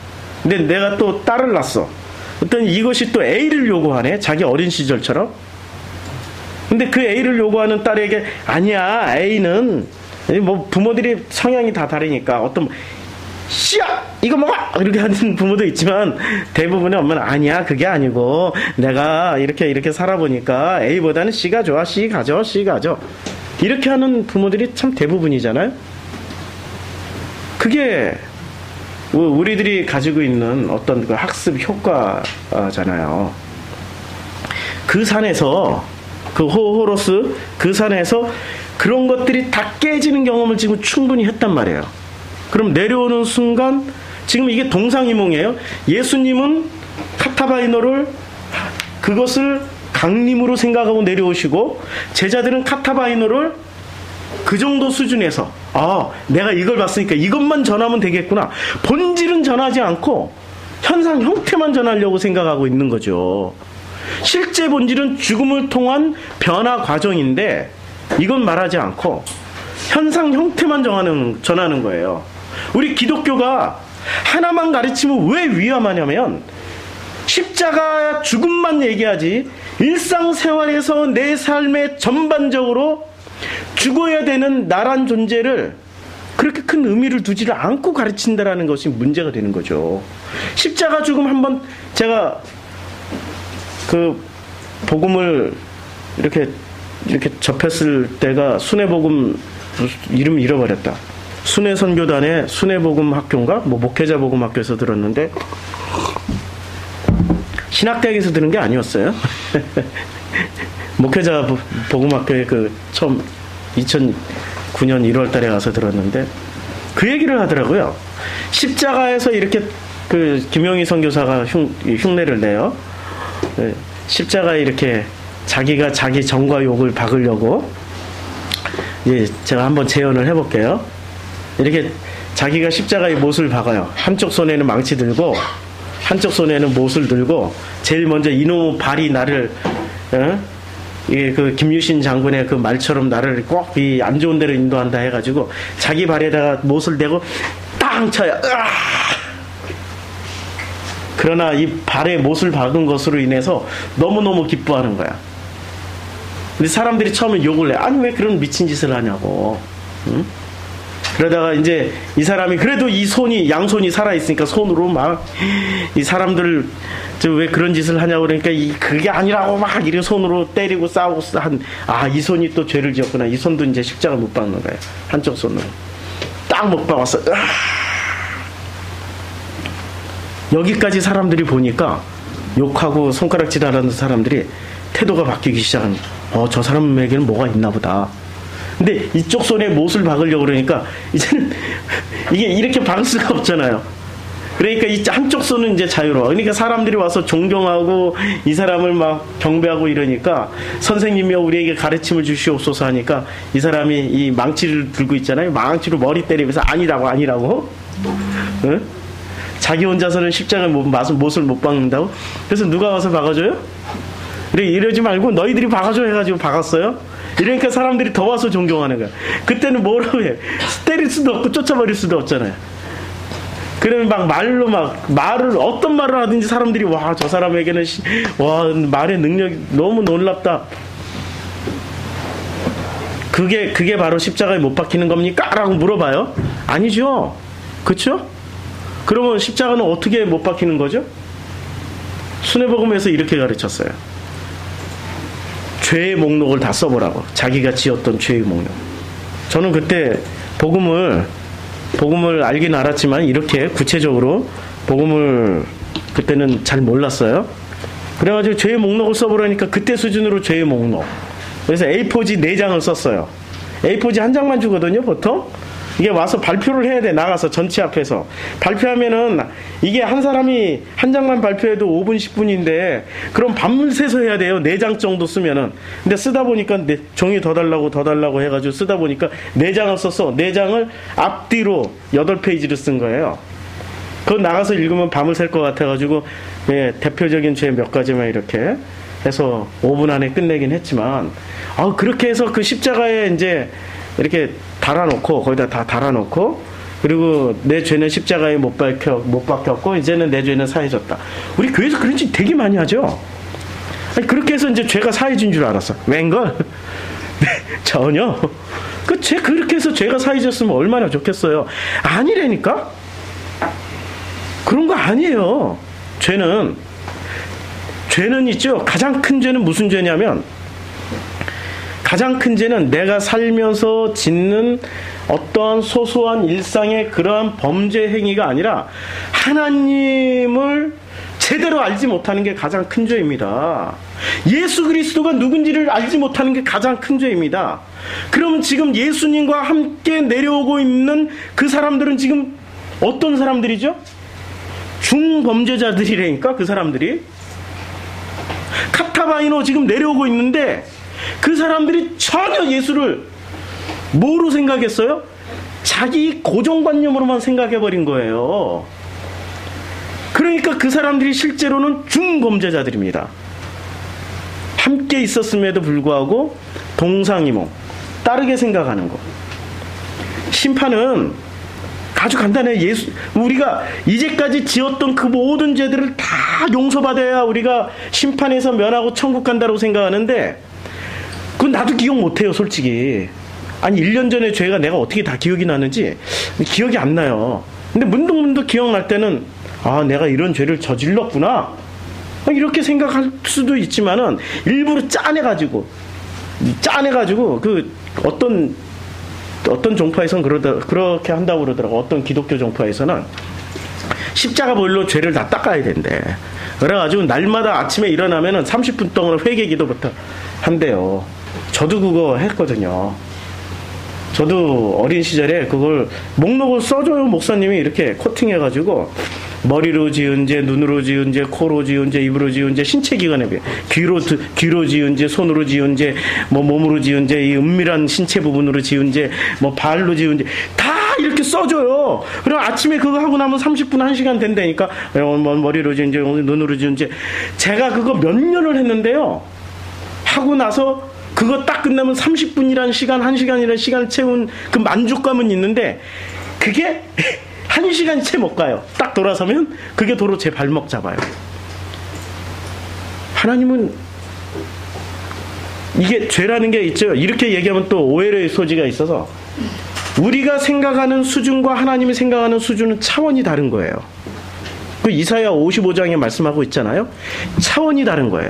근데 내가 또 딸을 낳았어. 어떤 이것이 또 A를 요구하네. 자기 어린 시절처럼. 근데 그 A를 요구하는 딸에게, 아니야, A는 뭐 부모들이 성향이 다 다르니까 어떤 씨야 이거 먹어 이렇게 하는 부모도 있지만, 대부분의 엄마는 아니야, 그게 아니고 내가 이렇게 살아보니까 A보다는 C가 좋아. C 가져. 이렇게 하는 부모들이 참 대부분이잖아요. 그게 우리들이 가지고 있는 어떤 그 학습 효과잖아요. 그 산에서, 그 호로스 그 산에서 그런 것들이 다 깨지는 경험을 지금 충분히 했단 말이에요. 그럼 내려오는 순간, 지금 이게 동상이몽이에요. 예수님은 카타바이노를 그것을 강림으로 생각하고 내려오시고 제자들은 카타바이노를 그 정도 수준에서 내가 이걸 봤으니까 이것만 전하면 되겠구나. 본질은 전하지 않고 현상 형태만 전하려고 생각하고 있는 거죠. 실제 본질은 죽음을 통한 변화 과정인데 이건 말하지 않고 현상 형태만 전하는 거예요. 우리 기독교가 하나만 가르치면 왜 위험하냐면 십자가 죽음만 얘기하지 일상생활에서 내 삶에 전반적으로 죽어야 되는 나란 존재를 그렇게 큰 의미를 두지를 않고 가르친다라는 것이 문제가 되는 거죠. 십자가 죽음 한번 제가 그 복음을 이렇게 접했을 때가 순회복음 이름 잃어버렸다. 순회선교단의 순회복음 학교인가? 목회자 복음 학교에서 들었는데 신학대학에서 들은 게 아니었어요. 목회자 복음학교에 처음 2009년 1월 달에 가서 들었는데 그 얘기를 하더라고요. 십자가에서 이렇게 김용희 선교사가 흉내를 내요. 십자가에 이렇게 자기가 자기 정과 욕을 박으려고 제가 한번 재현을 해볼게요. 이렇게 자기가 십자가에 못을 박아요. 한쪽 손에는 망치 들고 한쪽 손에는 못을 들고 제일 먼저 이놈의 발이 나를 이게 김유신 장군의 그 말처럼 나를 꼭 이 안 좋은 데로 인도한다 해가지고 자기 발에다가 못을 대고 땅 쳐요. 그러나 이 발에 못을 박은 것으로 인해서 너무너무 기뻐하는 거야. 근데 사람들이 처음에 욕을 해. 아니 왜 그런 미친 짓을 하냐고. 응? 그러다가 이제 이 사람이 그래도 이 손이 양손이 살아있으니까 손으로 막 이 사람들 왜 그런 짓을 하냐고 그러니까 그게 아니라고 막 이렇게 손으로 때리고 싸우고 이 손이 또 죄를 지었구나. 이 손도 이제 십자가 못 박는 거예요. 한쪽 손으로 딱 못 박았어. 여기까지 사람들이 보니까 욕하고 손가락질하는 사람들이 태도가 바뀌기 시작한 저 사람에게는 뭐가 있나 보다. 근데 이쪽 손에 못을 박으려고 그러니까 이제는 이게 이렇게 박을 수가 없잖아요. 그러니까 이 한쪽 손은 이제 자유로워. 그러니까 사람들이 와서 존경하고 이 사람을 막 경배하고 이러니까 선생님이여 우리에게 가르침을 주시옵소서 하니까 이 사람이 이 망치를 들고 있잖아요. 망치로 머리 때리면서 아니라고 응? 자기 혼자서는 십자가에 못을 못 박는다고? 그래서 누가 와서 박아줘요? 그래 이러지 말고 너희들이 박아줘 해가지고 박았어요. 이러니까 사람들이 더 와서 존경하는 거야. 그때는 뭐라고 해? 때릴 수도 없고 쫓아버릴 수도 없잖아요. 그러면 말을 어떤 말을 하든지 사람들이 저 사람에게는 말의 능력이 너무 놀랍다. 그게 바로 십자가에 못 박히는 겁니까? 라고 물어봐요. 아니죠. 그렇죠? 그러면 십자가는 어떻게 못 박히는 거죠? 순회복음에서 이렇게 가르쳤어요. 죄의 목록을 다 써보라고. 자기가 지었던 죄의 목록. 저는 그때 복음을 알긴 알았지만 이렇게 구체적으로 복음을 그때는 잘 몰랐어요. 그래가지고 죄의 목록을 써보라니까 그때 수준으로 죄의 목록. 그래서 A4지 4장을 썼어요. A4지 한 장만 주거든요, 보통. 이게 와서 발표를 해야 돼. 나가서 전체 앞에서 발표하면은 이게 한 사람이 한 장만 발표해도 5분 10분인데 그럼 밤을 새서 해야 돼요. 4장 정도 쓰면은. 근데 쓰다 보니까 종이 더 달라고 해가지고 쓰다 보니까 4장을 썼어. 4장을 앞뒤로 8페이지를 쓴 거예요. 그거 나가서 읽으면 밤을 샐 것 같아가지고 대표적인 죄 몇 가지만 이렇게 해서 5분 안에 끝내긴 했지만 그렇게 해서 그 십자가에 이제 이렇게 달아놓고 거기다 다 달아놓고 그리고 내 죄는 십자가에 못 박혔고 이제는 내 죄는 사해졌다. 우리 교회에서 그런 짓 되게 많이 하죠. 아니, 그렇게 해서 이제 죄가 사해진 줄 알았어. 웬걸? 전혀. 그렇게 해서 죄가 사해졌으면 얼마나 좋겠어요. 아니라니까? 그런 거 아니에요. 죄는 있죠. 가장 큰 죄는 무슨 죄냐면 가장 큰 죄는 내가 살면서 짓는 어떠한 소소한 일상의 그러한 범죄 행위가 아니라 하나님을 제대로 알지 못하는 게 가장 큰 죄입니다. 예수 그리스도가 누군지를 알지 못하는 게 가장 큰 죄입니다. 그러면 지금 예수님과 함께 내려오고 있는 그 사람들은 지금 어떤 사람들이죠? 중범죄자들이라니까 그 사람들이. 카타바이노 지금 내려오고 있는데 그 사람들이 전혀 예수를 뭐로 생각했어요? 자기 고정관념으로만 생각해버린 거예요. 그러니까 그 사람들이 실제로는 중범죄자들입니다. 함께 있었음에도 불구하고 동상이몽, 다르게 생각하는 거. 심판은 아주 간단해요. 우리가 이제까지 지었던 그 모든 죄들을 다 용서받아야 우리가 심판에서 면하고 천국 간다고 생각하는데, 그건 나도 기억 못해요, 솔직히. 아니, 1년 전에 죄가 내가 어떻게 다 기억이 나는지 기억이 안 나요. 근데 문득문득 기억날 때는, 아, 내가 이런 죄를 저질렀구나, 이렇게 생각할 수도 있지만은, 일부러 짜내가지고 그 어떤 종파에서는 그렇게 한다고 그러더라고. 어떤 기독교 종파에서는 십자가 보일로 죄를 다 닦아야 된대. 그래가지고 날마다 아침에 일어나면은 30분 동안 회개 기도부터 한대요. 저도 그거 했거든요. 저도 어린 시절에 그걸 목록을 써줘요. 목사님이 이렇게 코팅해가지고 머리로 지은 죄, 눈으로 지은 죄, 코로 지은 죄, 입으로 지은 죄, 신체 기관에 비해 귀로 지은 죄, 손으로 지은 죄, 뭐 몸으로 지은 죄, 이 은밀한 신체 부분으로 지은 죄, 뭐 발로 지은 죄, 다 이렇게 써줘요. 그럼 아침에 그거 하고 나면 30분 1시간 된다니까. 머리로 지은 죄, 눈으로 지은 죄. 제가 그거 몇 년을 했는데요. 하고 나서 그거 딱 끝나면 30분이라는 시간, 1시간이라는 시간을 채운 그 만족감은 있는데, 그게 1시간이 채 못 가요. 딱 돌아서면 그게 도로 제 발목 잡아요. 하나님은 이게 죄라는 게 있죠. 이렇게 얘기하면 또 오해의 소지가 있어서, 우리가 생각하는 수준과 하나님이 생각하는 수준은 차원이 다른 거예요. 그 이사야 55장에 말씀하고 있잖아요. 차원이 다른 거예요.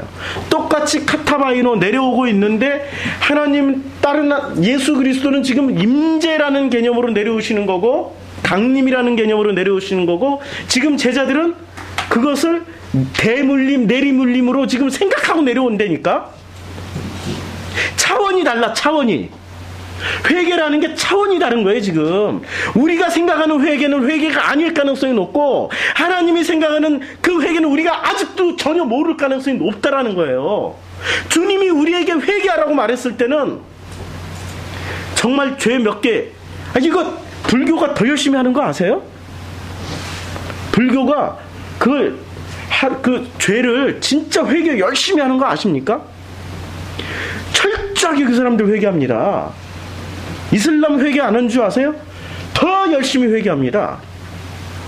똑같이 카타바이노 내려오고 있는데, 하나님 다른 예수 그리스도는 지금 임재라는 개념으로 내려오시는 거고, 강림이라는 개념으로 내려오시는 거고, 지금 제자들은 그것을 대물림, 내리물림으로 지금 생각하고 내려온다니까. 차원이 달라, 차원이. 회개라는 게 차원이 다른 거예요, 지금. 우리가 생각하는 회개는 회개가 아닐 가능성이 높고, 하나님이 생각하는 그 회개는 우리가 아직도 전혀 모를 가능성이 높다라는 거예요. 주님이 우리에게 회개하라고 말했을 때는 정말 죄 몇 개, 이거 불교가 더 열심히 하는 거 아세요? 불교가 그 죄를 진짜 회개 열심히 하는 거 아십니까? 철저하게 그 사람들 회개합니다. 이슬람 회개 안 하는 줄 아세요? 더 열심히 회개합니다.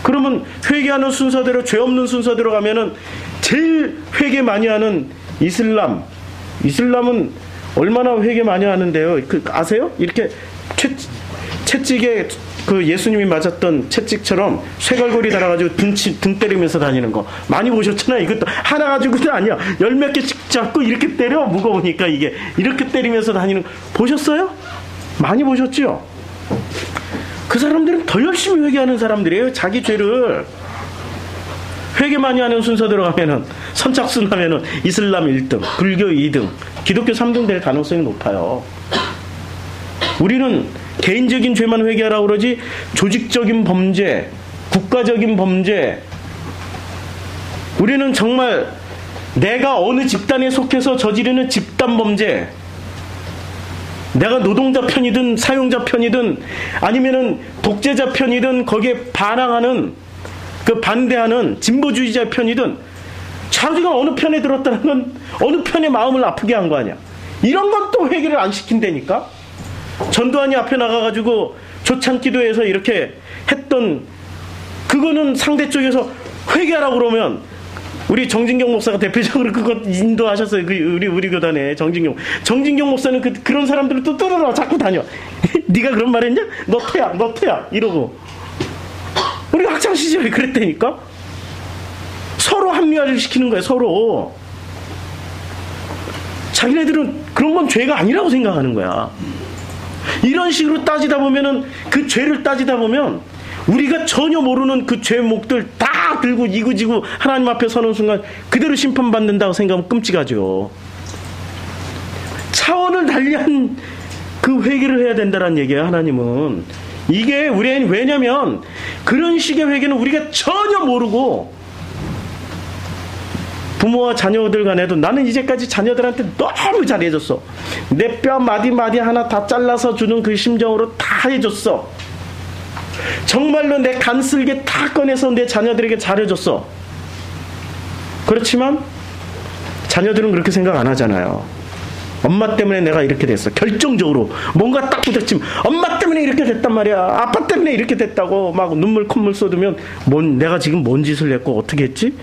그러면 회개하는 순서대로, 죄 없는 순서대로 가면은 제일 회개 많이 하는 이슬람은 얼마나 회개 많이 하는데요? 아세요? 이렇게 채찍에 그 예수님이 맞았던 채찍처럼 쇠갈고리 달아가지고 등 때리면서 다니는 거 많이 보셨잖아요. 이것도 하나 가지고는 아니야. 10몇 개씩 잡고 이렇게 때려. 무거우니까 이게 이렇게 때리면서 다니는 거 보셨어요? 많이 보셨죠? 그 사람들은 더 열심히 회개하는 사람들이에요. 자기 죄를. 회개 많이 하는 순서대로 가면은, 선착순 하면은 이슬람 1등, 불교 2등, 기독교 3등 될 가능성이 높아요. 우리는 개인적인 죄만 회개하라고 그러지, 조직적인 범죄, 국가적인 범죄, 우리는 정말 내가 어느 집단에 속해서 저지르는 집단 범죄, 내가 노동자 편이든 사용자 편이든 아니면은 독재자 편이든 거기에 반항하는, 반대하는 진보주의자 편이든, 자기가 어느 편에 들었다는 건 어느 편의 마음을 아프게 한 거 아니야. 이런 건 또 회개를 안 시킨다니까. 전두환이 앞에 나가가지고 조창기도에서 이렇게 했던 그거는 상대 쪽에서 회개하라고 그러면, 우리 정진경 목사가 대표적으로 그거 인도하셨어요. 우리 교단에 정진경 목사는 그런 사람들을 또 뚫으러 자꾸 다녀. 네가 그런 말 했냐? 너 태야 이러고. 우리 학창 시절에 그랬다니까. 서로 합리화를 시키는 거예요. 서로. 자기네들은 그런 건 죄가 아니라고 생각하는 거야. 이런 식으로 따지다 보면은, 그 죄를 따지다 보면 우리가 전혀 모르는 그 죄목들 다 들고 이구지구 하나님 앞에 서는 순간 그대로 심판받는다고 생각하면 끔찍하죠. 차원을 달리한 그 회개를 해야 된다는 얘기예요. 하나님은. 이게 왜냐면 그런 식의 회개는 우리가 전혀 모르고 부모와 자녀들 간에도 나는 이제까지 자녀들한테 너무 잘해줬어. 내 뼈 마디마디 하나 다 잘라서 주는 그 심정으로 다 해줬어. 정말로 내 간슬게 다 꺼내서 내 자녀들에게 잘해줬어. 그렇지만 자녀들은 그렇게 생각 안 하잖아요. 엄마 때문에 내가 이렇게 됐어. 결정적으로 뭔가 딱 부딪히면 엄마 때문에 이렇게 됐단 말이야. 아빠 때문에 이렇게 됐다고 막 눈물 콧물 쏟으면 내가 지금 뭔 짓을 했고 어떻게 했지?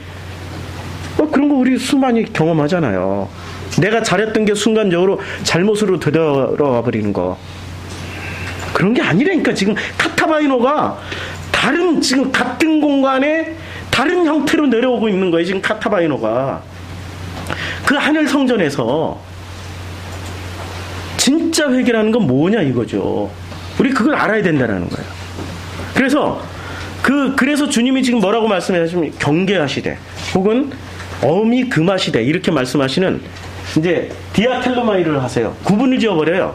그런 거 우리 수많이 경험하잖아요. 내가 잘했던 게 순간적으로 잘못으로 되돌아와 버리는 거. 그런 게 아니라니까. 지금 카타바이노가 지금 같은 공간에 다른 형태로 내려오고 있는 거예요. 지금 카타바이노가. 그 하늘 성전에서 진짜 회개라는 건 뭐냐 이거죠. 우리 그걸 알아야 된다는 거예요. 그래서 주님이 지금 뭐라고 말씀하시면 경계하시되 혹은 어미 금하시되 이렇게 말씀하시는 이제 디아텔로마이를 하세요. 구분을 지어버려요.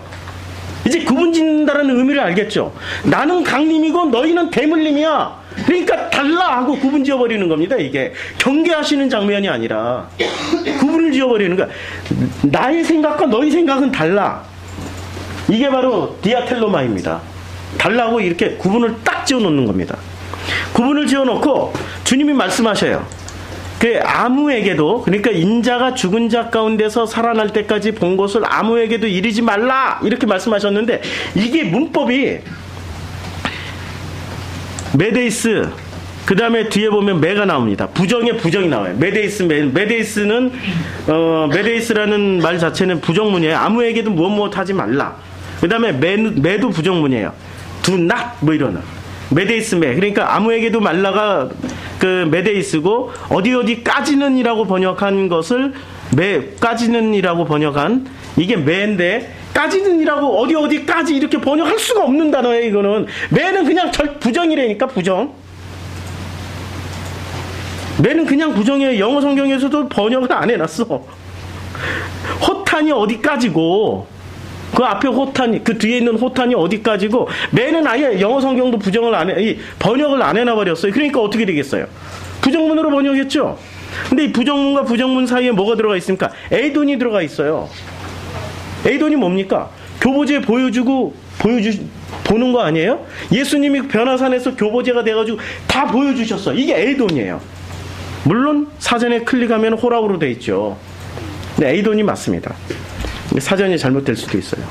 이제 구분 짓는다는 의미를 알겠죠. 나는 강림이고 너희는 대물림이야. 그러니까 달라 하고 구분 지어버리는 겁니다. 이게 경계하시는 장면이 아니라 구분을 지어버리는 거야. 나의 생각과 너희 생각은 달라. 이게 바로 디아텔로마입니다. 달라고 이렇게 구분을 딱 지어놓는 겁니다. 구분을 지어놓고 주님이 말씀하셔요. 그 아무에게도, 그러니까 인자가 죽은 자 가운데서 살아날 때까지 본 것을 아무에게도 이르지 말라 이렇게 말씀하셨는데, 이게 문법이 메데이스, 그 다음에 뒤에 보면 메가 나옵니다. 부정에 부정이 나와요. 메데이스는 메데이스라는 말 자체는 부정문이에요. 아무에게도 무엇 하지 말라. 그 다음에 메도 부정문이에요. do not 뭐 이러는 메데이스 메. 그러니까 아무에게도 말라가 그 메데이스고, 어디까지는이라고 번역한 것을 메까지는이라고 번역한 이게 메인데, 까지는이라고 어디까지 이렇게 번역할 수가 없는 단어예요. 이거는 메는 그냥 부정이라니까. 부정. 메는 그냥 부정이에요. 영어 성경에서도 번역을 안 해놨어. 호탄이 어디까지고, 그 앞에 호탄이, 그 뒤에 있는 호탄이 어디까지고, 메는 아예 영어 성경도 번역을 안 해놔버렸어요. 그러니까 어떻게 되겠어요? 부정문으로 번역했죠? 근데 이 부정문과 부정문 사이에 뭐가 들어가 있습니까? 에이돈이 들어가 있어요. 에이돈이 뭡니까? 교보제 보는 거 아니에요? 예수님이 변화산에서 교보제가 돼가지고 다 보여주셨어. 이게 에이돈이에요. 물론 사전에 클릭하면 호락으로 돼 있죠. 근데 에이돈이 맞습니다. 사전이 잘못될 수도 있어요.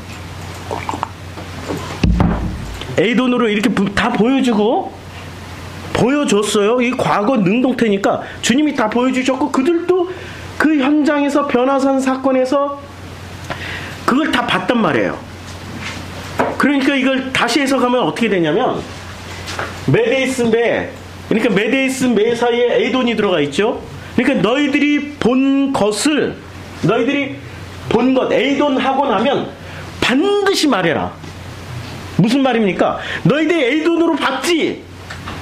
에이돈으로 이렇게 다 보여줬어요. 이 과거 능동태니까 주님이 다 보여주셨고, 그들도 그 현장에서 변화산 사건에서 그걸 다 봤단 말이에요. 그러니까 이걸 다시 해석하면 어떻게 되냐면, 메데이스 메, 그러니까 메데이스 메 사이에 에이돈이 들어가 있죠. 그러니까 너희들이 본 것, 에이돈 하고 나면 반드시 말해라. 무슨 말입니까? 너희들이 에이돈으로 봤지.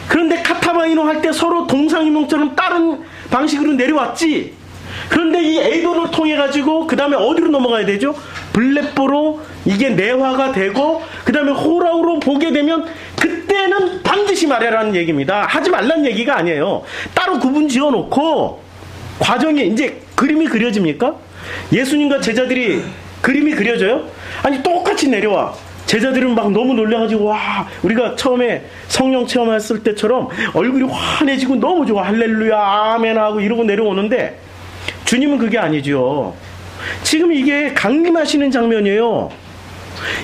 그런데 카타바이노 할 때 서로 동상이몽처럼 다른 방식으로 내려왔지. 그런데 이 에이돈을 통해 가지고 그 다음에 어디로 넘어가야 되죠? 블레뽀로 이게 내화가 되고, 그 다음에 호라우로 보게 되면 그때는 반드시 말해라는 얘기입니다. 하지 말라는 얘기가 아니에요. 따로 구분 지어놓고 과정이 이제 그림이 그려집니까? 예수님과 제자들이 그림이 그려져요? 아니, 똑같이 내려와. 제자들은 막 너무 놀라가지고, 와, 우리가 처음에 성령 체험했을 때처럼 얼굴이 환해지고 너무 좋아. 할렐루야, 아멘 하고 이러고 내려오는데, 주님은 그게 아니죠. 지금 이게 강림하시는 장면이에요.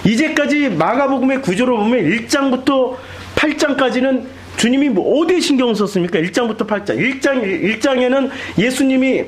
이제까지 마가복음의 구조로 보면 1장부터 8장까지는 주님이 어디에 신경 썼습니까? 1장부터 8장. 1장에는 예수님이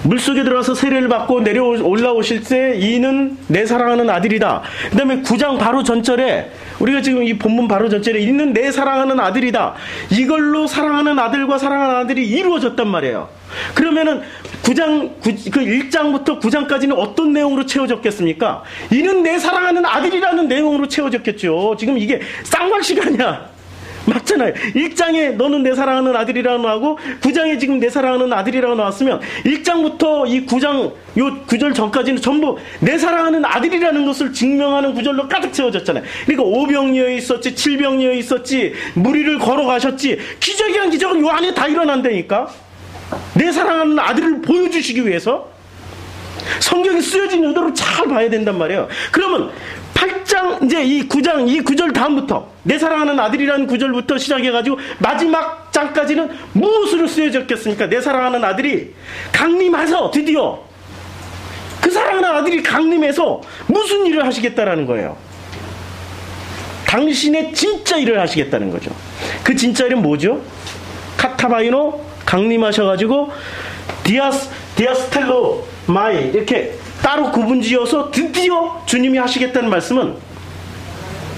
물속에 들어가서 세례를 받고 올라오실 때 이는 내 사랑하는 아들이다. 그 다음에 9장 바로 전절에, 우리가 지금 이 본문 바로 전절에 이는 내 사랑하는 아들이다. 이걸로 사랑하는 아들과 사랑하는 아들이 이루어졌단 말이에요. 그러면은 1장부터 9장까지는 어떤 내용으로 채워졌겠습니까? 이는 내 사랑하는 아들이라는 내용으로 채워졌겠죠. 지금 이게 쌍방식 아니야. 맞잖아요. 1장에 너는 내 사랑하는 아들이라고 하고 9장에 지금 내 사랑하는 아들이라고 나왔으면 1장부터 이 9장 요 구절 전까지는 전부 내 사랑하는 아들이라는 것을 증명하는 구절로 가득 채워졌잖아요. 그러니까 오병이어 있었지, 칠병이어 있었지, 무리를 걸어가셨지, 기적이란 기적은 요 안에 다 일어난다니까. 내 사랑하는 아들을 보여주시기 위해서 성경이 쓰여진 의도를 잘 봐야 된단 말이에요. 그러면 8장 이제 이 9장 이 9절 다음부터 내 사랑하는 아들이라는 9절부터 시작해가지고 마지막 장까지는 무엇으로 쓰여졌겠습니까? 내 사랑하는 아들이 강림해서 드디어 그 사랑하는 아들이 강림해서 무슨 일을 하시겠다라는 거예요. 당신의 진짜 일을 하시겠다는 거죠. 그 진짜 일은 뭐죠? 카타바이노 강림하셔가지고 디아스텔로 마이 이렇게 따로 구분지어서 드디어 주님이 하시겠다는 말씀은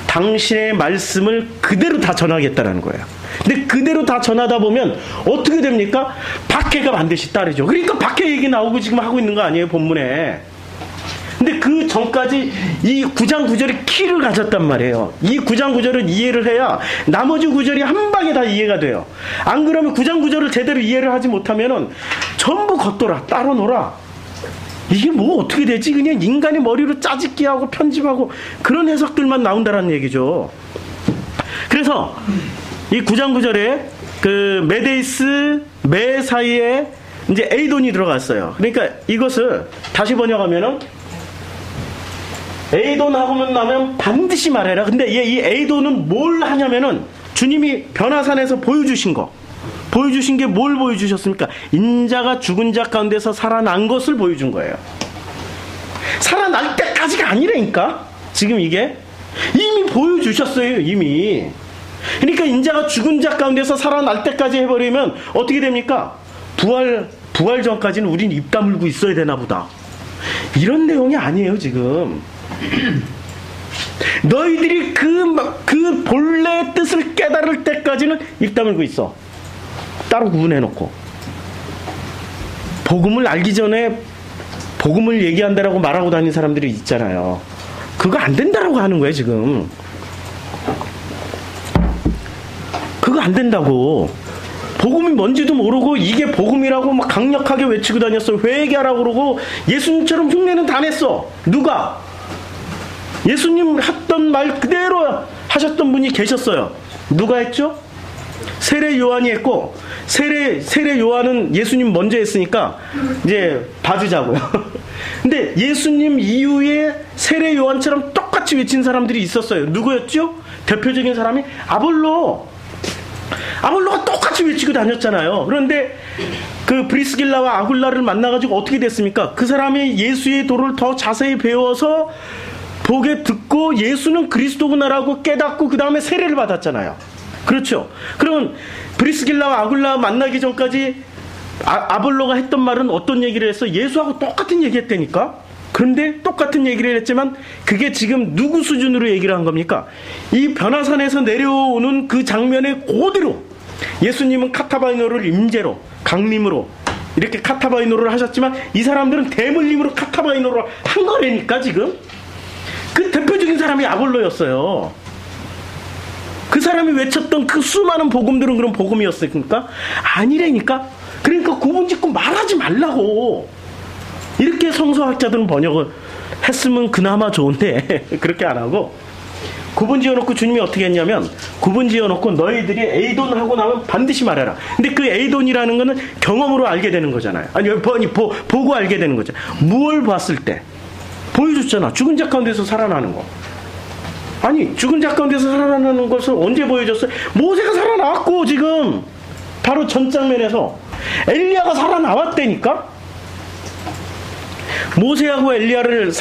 당신의 말씀을 그대로 다 전하겠다는 거예요. 근데 그대로 다 전하다 보면 어떻게 됩니까? 박해가 반드시 따르죠. 그러니까 박해 얘기 나오고 지금 하고 있는 거 아니에요, 본문에. 근데 그 전까지 이 9장 9절이 키를 가졌단 말이에요. 이 9장 9절을 이해를 해야 나머지 9절이 한 방에 다 이해가 돼요. 안 그러면 9장 9절을 제대로 이해를 하지 못하면은 전부 걷더라, 따로 놀아. 이게 뭐 어떻게 되지? 그냥 인간의 머리로 짜집기 하고 편집하고 그런 해석들만 나온다라는 얘기죠. 그래서 이 9장 9절에 그 메데이스 메 사이에 이제 에이돈이 들어갔어요. 그러니까 이것을 다시 번역하면은 에이돈하고만 나면 반드시 말해라. 근데 이 에이돈은 뭘 하냐면은 주님이 변화산에서 보여주신 게 뭘 보여주셨습니까? 인자가 죽은 자 가운데서 살아난 것을 보여준 거예요. 살아날 때까지가 아니라니까. 지금 이게 이미 보여주셨어요. 이미. 그러니까 인자가 죽은 자 가운데서 살아날 때까지 해버리면 어떻게 됩니까? 부활 전까지는 우린 입 다물고 있어야 되나 보다. 이런 내용이 아니에요 지금. 너희들이 그 본래의 뜻을 깨달을 때까지는 입 다물고 있어. 따로 구분해놓고. 복음을 알기 전에 복음을 얘기한다라고 말하고 다니는 사람들이 있잖아요. 그거 안 된다라고 하는 거예요 지금. 그거 안 된다고. 복음이 뭔지도 모르고 이게 복음이라고 막 강력하게 외치고 다녔어. 회개하라고 그러고 예수님처럼 흉내는 다 냈어. 누가? 예수님 했던 말 그대로 하셨던 분이 계셨어요. 누가 했죠? 세례 요한이 했고, 세례 요한은 예수님 먼저 했으니까 이제 봐주자고요. 근데 예수님 이후에 세례 요한처럼 똑같이 외친 사람들이 있었어요. 누구였죠? 대표적인 사람이 아볼로가 똑같이 외치고 다녔잖아요. 그런데 그 브리스길라와 아굴라를 만나가지고 어떻게 됐습니까? 그 사람이 예수의 도를 더 자세히 배워서 보게 듣고 예수는 그리스도구나라고 깨닫고 그 다음에 세례를 받았잖아요. 그렇죠? 그러면 브리스길라와 아굴라 만나기 전까지 아볼로가 했던 말은 어떤 얘기를 했어? 예수하고 똑같은 얘기 했다니까? 그런데 똑같은 얘기를 했지만 그게 지금 누구 수준으로 얘기를 한 겁니까? 이 변화산에서 내려오는 그 장면에 그대로 예수님은 카타바이노를 임재로 강림으로 이렇게 카타바이노를 하셨지만 이 사람들은 대물림으로 카타바이노를 한 거라니까 지금. 그 대표적인 사람이 아볼로였어요. 그 사람이 외쳤던 그 수많은 복음들은 그런 복음이었습니까? 아니라니까. 그러니까 구분 짓고 말하지 말라고. 이렇게 성서학자들은 번역을 했으면 그나마 좋은데 그렇게 안 하고 구분 지어놓고 주님이 어떻게 했냐면 구분 지어놓고 너희들이 에이돈하고 나면 반드시 말해라. 근데 그 에이돈이라는 거는 경험으로 알게 되는 거잖아요. 아니 보고 알게 되는 거죠. 무엇을 봤을 때 보여줬잖아. 죽은 자 가운데서 살아나는 거. 아니 죽은 자 가운데서 살아나는 것을 언제 보여줬어요? 모세가 살아나왔고 지금 바로 전 장면에서 엘리야가 살아나왔다니까. 모세하고 엘리야를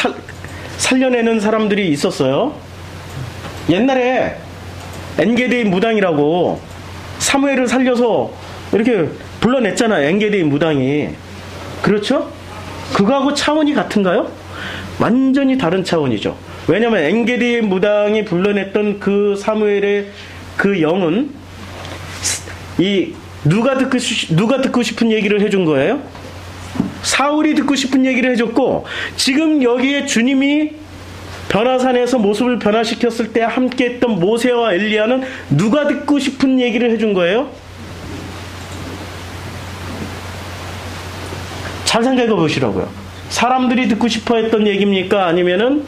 살려내는 사람들이 있었어요. 옛날에 엔게디 무당이라고 사무엘을 살려서 이렇게 불러냈잖아요. 엔게디 무당이. 그렇죠? 그거하고 차원이 같은가요? 완전히 다른 차원이죠. 왜냐하면 엔게디 무당이 불러냈던 그 사무엘의 그 영은 누가 듣고 싶은 얘기를 해준 거예요? 사울이 듣고 싶은 얘기를 해줬고, 지금 여기에 주님이 변화산에서 모습을 변화시켰을 때 함께 했던 모세와 엘리야는 누가 듣고 싶은 얘기를 해준 거예요? 잘 생각해 보시라고요. 사람들이 듣고 싶어 했던 얘기입니까? 아니면은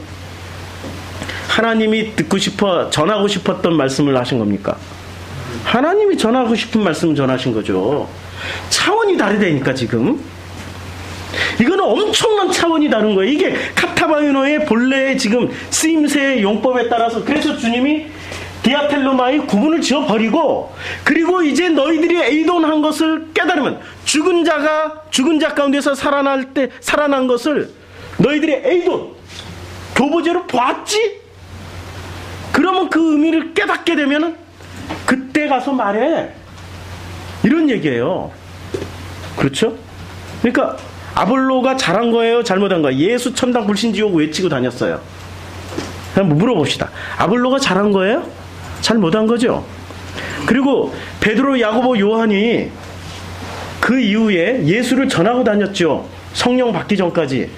하나님이 전하고 싶었던 말씀을 하신 겁니까? 하나님이 전하고 싶은 말씀을 전하신 거죠. 차원이 다르다니까 지금. 이거는 엄청난 차원이 다른 거예요. 이게 카타바이노의 본래의 지금 쓰임새의 용법에 따라서, 그래서 주님이 디아텔로마의 구분을 지어버리고, 그리고 이제 너희들이 에이돈한 것을 깨달으면, 죽은 자 가운데서 살아난 것을 너희들이 에이돈, 교보제로 보았지? 그러면 그 의미를 깨닫게 되면 그때 가서 말해. 이런 얘기예요. 그렇죠? 그러니까 아볼로가 잘한 거예요? 잘못한 거예요? 예수 천당 불신지옥 외치고 다녔어요. 한번 물어봅시다. 아볼로가 잘한 거예요? 잘못한 거죠? 그리고 베드로, 야고보, 요한이 그 이후에 예수를 전하고 다녔죠. 성령 받기 전까지.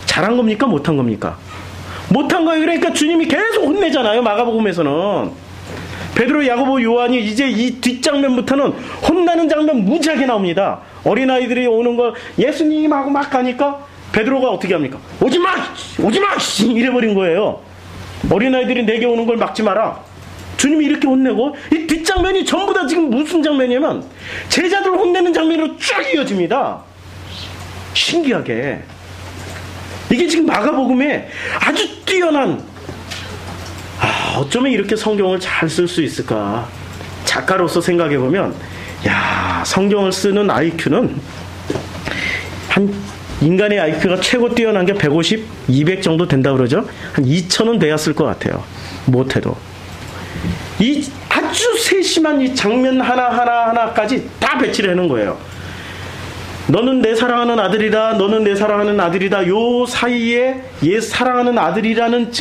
잘한 겁니까? 못한 겁니까? 못한 거예요. 그러니까 주님이 계속 혼내잖아요. 마가복음에서는. 베드로, 야고보, 요한이 이제 이 뒷장면부터는 혼나는 장면 무지하게 나옵니다. 어린아이들이 오는 걸 예수님하고 막 가니까 베드로가 어떻게 합니까? 오지마! 오지마! 이래버린 거예요. 어린아이들이 내게 오는 걸 막지 마라. 주님이 이렇게 혼내고, 이 뒷장면이 전부 다 지금 무슨 장면이냐면 제자들을 혼내는 장면으로 쭉 이어집니다. 신기하게. 이게 지금 마가복음에 아주 뛰어난, 어쩌면 이렇게 성경을 잘 쓸 수 있을까. 작가로서 생각해보면, 성경을 쓰는 IQ는 인간의 IQ가 최고 뛰어난 게 150, 200 정도 된다 그러죠. 한 2000은 돼야 쓸 것 같아요. 못해도. 이 아주 세심한 이 장면 하나까지 다 배치를 해놓은 거예요. 너는 내 사랑하는 아들이다. 너는 내 사랑하는 아들이다. 요 사이에 얘 사랑하는 아들이라는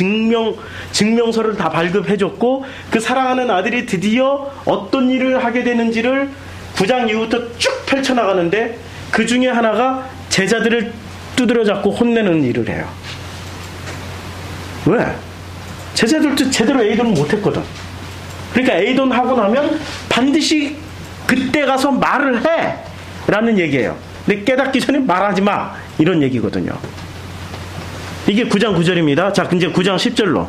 증명서를 다 발급해줬고, 그 사랑하는 아들이 드디어 어떤 일을 하게 되는지를 9장 이후부터 쭉 펼쳐나가는데, 그 중에 하나가 제자들을 두드려 잡고 혼내는 일을 해요. 왜? 제자들도 제대로 에이돈을 못했거든. 그러니까 에이돈 하고 나면 반드시 그때 가서 말을 해 라는 얘기예요. 근데 깨닫기 전에 말하지 마, 이런 얘기거든요. 이게 9장 9절입니다. 자, 이제 9장 10절로.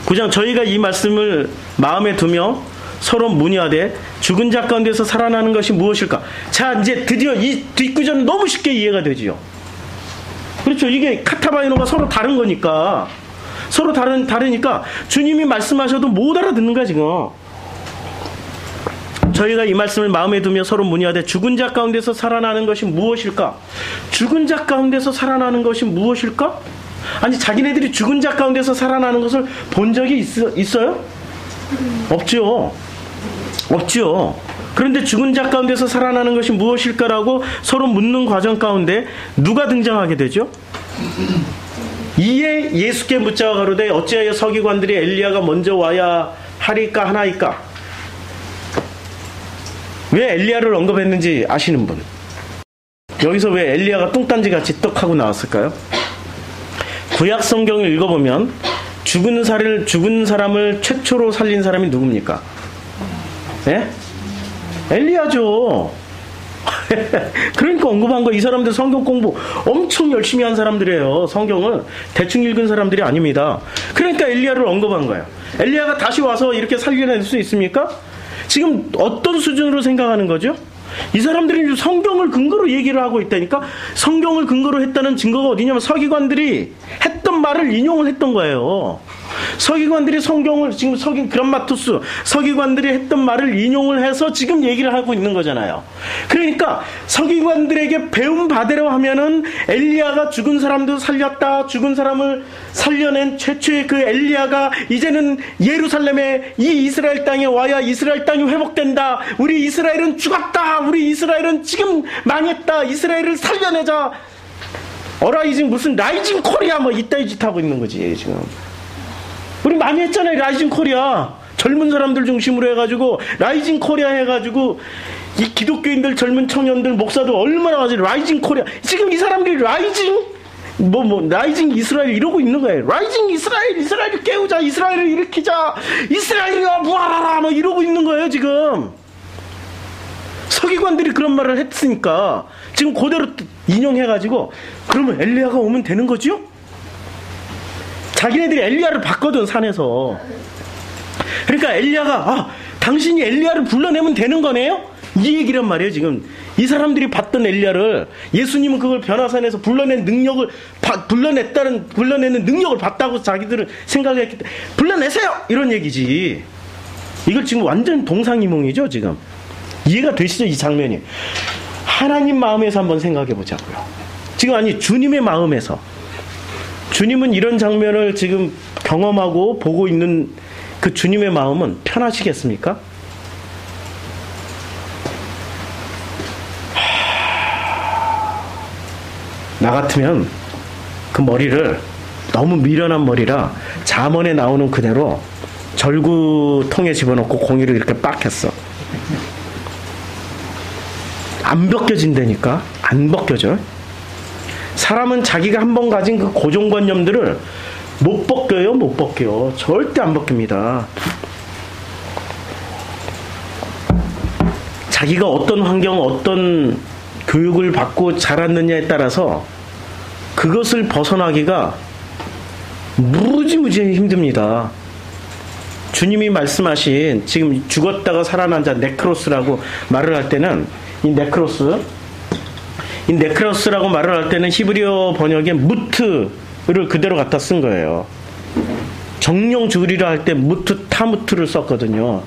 9장, 저희가 이 말씀을 마음에 두며 서로 문의하되 죽은 자 가운데서 살아나는 것이 무엇일까? 자, 이제 드디어 이 뒷구절은 너무 쉽게 이해가 되지요. 그렇죠. 이게 카타바이노가 서로 다른 거니까. 서로 다르니까 주님이 말씀하셔도 못 알아듣는 거야 지금. 저희가 이 말씀을 마음에 두며 서로 문의하되 죽은 자 가운데서 살아나는 것이 무엇일까? 죽은 자 가운데서 살아나는 것이 무엇일까? 아니, 자기네들이 죽은 자 가운데서 살아나는 것을 본 적이 있어요? 없죠. 그런데 죽은 자 가운데서 살아나는 것이 무엇일까라고 서로 묻는 과정 가운데 누가 등장하게 되죠? 이에 예수께 묻자가 가로되 어찌하여 서기관들이 엘리야가 먼저 와야 하리까 하나이까? 왜 엘리야를 언급했는지 아시는 분? 여기서 왜 엘리야가 뚱딴지같이 떡하고 나왔을까요? 구약 성경을 읽어보면 죽은 사람을 최초로 살린 사람이 누굽니까? 예? 엘리야죠. 그러니까 언급한 거. 이 사람들 성경 공부 엄청 열심히 한 사람들이에요. 성경을 대충 읽은 사람들이 아닙니다. 그러니까 엘리야를 언급한 거예요. 엘리야가 다시 와서 이렇게 살려낼 수 있습니까? 지금 어떤 수준으로 생각하는 거죠? 이 사람들이 성경을 근거로 얘기를 하고 있다니까. 성경을 근거로 했다는 증거가 어디냐면 서기관들이 했던 말을 인용을 했던 거예요. 서기관들이 성경을 지금 그람마토스 서기관들이 했던 말을 인용을 해서 지금 얘기를 하고 있는 거잖아요. 그러니까 서기관들에게 배운 바대로 하면은 엘리야가 죽은 사람도 살렸다, 죽은 사람을 살려낸 최초의 그 엘리야가 이제는 예루살렘에 이 이스라엘 땅에 와야 이스라엘 땅이 회복된다. 우리 이스라엘은 죽었다. 우리 이스라엘은 지금 망했다. 이스라엘을 살려내자. 어라이징 무슨 라이징 코리아 뭐 이따위 짓 하고 있는 거지 지금. 우리 많이 했잖아요. 라이징 코리아. 젊은 사람들 중심으로 해가지고 라이징 코리아 해가지고 이 기독교인들, 젊은 청년들, 목사들 얼마나 가지 라이징 코리아. 지금 이 사람들이 라이징 라이징 이스라엘 이러고 있는 거예요. 라이징 이스라엘을 깨우자, 이스라엘을 일으키자, 이스라엘이가 부활하라 뭐 이러고 있는 거예요 지금. 서기관들이 그런 말을 했으니까 지금 그대로 인용해가지고 그러면 엘리야가 오면 되는 거죠? 자기네들이 엘리야를 봤거든, 산에서. 그러니까 엘리야가 당신이 엘리야를 불러내면 되는 거네요? 이 얘기란 말이에요. 지금 이 사람들이 봤던 엘리야를 예수님은 그걸 변화산에서 불러내는 능력을 봤다고 자기들은 생각했기 때문에 불러내세요! 이런 얘기지. 이걸 지금 완전 동상이몽이죠. 지금 이해가 되시죠? 이 장면이 하나님 마음에서 한번 생각해 보자고요. 지금 아니 주님의 마음에서, 주님은 이런 장면을 지금 경험하고 보고 있는 그 주님의 마음은 편하시겠습니까? 나 같으면 그 머리를, 너무 미련한 머리라 잠언에 나오는 그대로 절구통에 집어넣고 공이를 이렇게 빡 했어. 안 벗겨진다니까. 안 벗겨져. 사람은 자기가 한번 가진 그 고정관념들을 못 벗겨요. 못 벗겨. 절대 안 벗깁니다. 자기가 어떤 환경, 어떤 교육을 받고 자랐느냐에 따라서 그것을 벗어나기가 무지무지 힘듭니다. 주님이 말씀하신, 지금 죽었다가 살아난 자 네크로스라고 말을 할 때는, 이 네크로스라고 말을 할 때는 히브리어 번역에 무트를 그대로 갖다 쓴 거예요. 정령 죽으리라 할 때 무트 타무트를 썼거든요.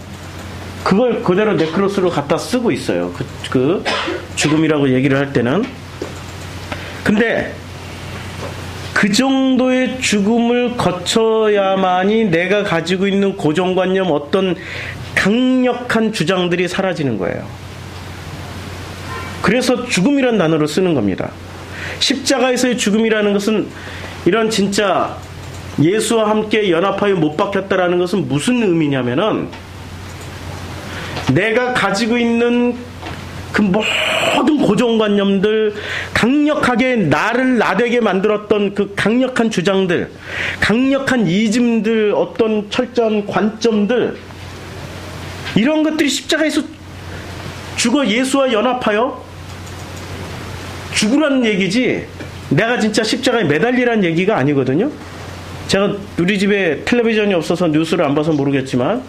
그걸 그대로 네크로스로 갖다 쓰고 있어요. 그 죽음이라고 얘기를 할 때는. 근데 그 정도의 죽음을 거쳐야만이 내가 가지고 있는 고정관념, 어떤 강력한 주장들이 사라지는 거예요. 그래서 죽음이란 단어를 쓰는 겁니다. 십자가에서의 죽음이라는 것은, 이런 진짜 예수와 함께 연합하여 못 박혔다라는 것은 무슨 의미냐면은, 내가 가지고 있는 그 모든 고정관념들, 강력하게 나를 나되게 만들었던 그 강력한 주장들, 강력한 이즘들, 어떤 철저한 관점들, 이런 것들이 십자가에서 죽어 예수와 연합하여 죽으라는 얘기지, 내가 진짜 십자가에 매달리라는 얘기가 아니거든요. 제가 우리 집에 텔레비전이 없어서 뉴스를 안 봐서 모르겠지만,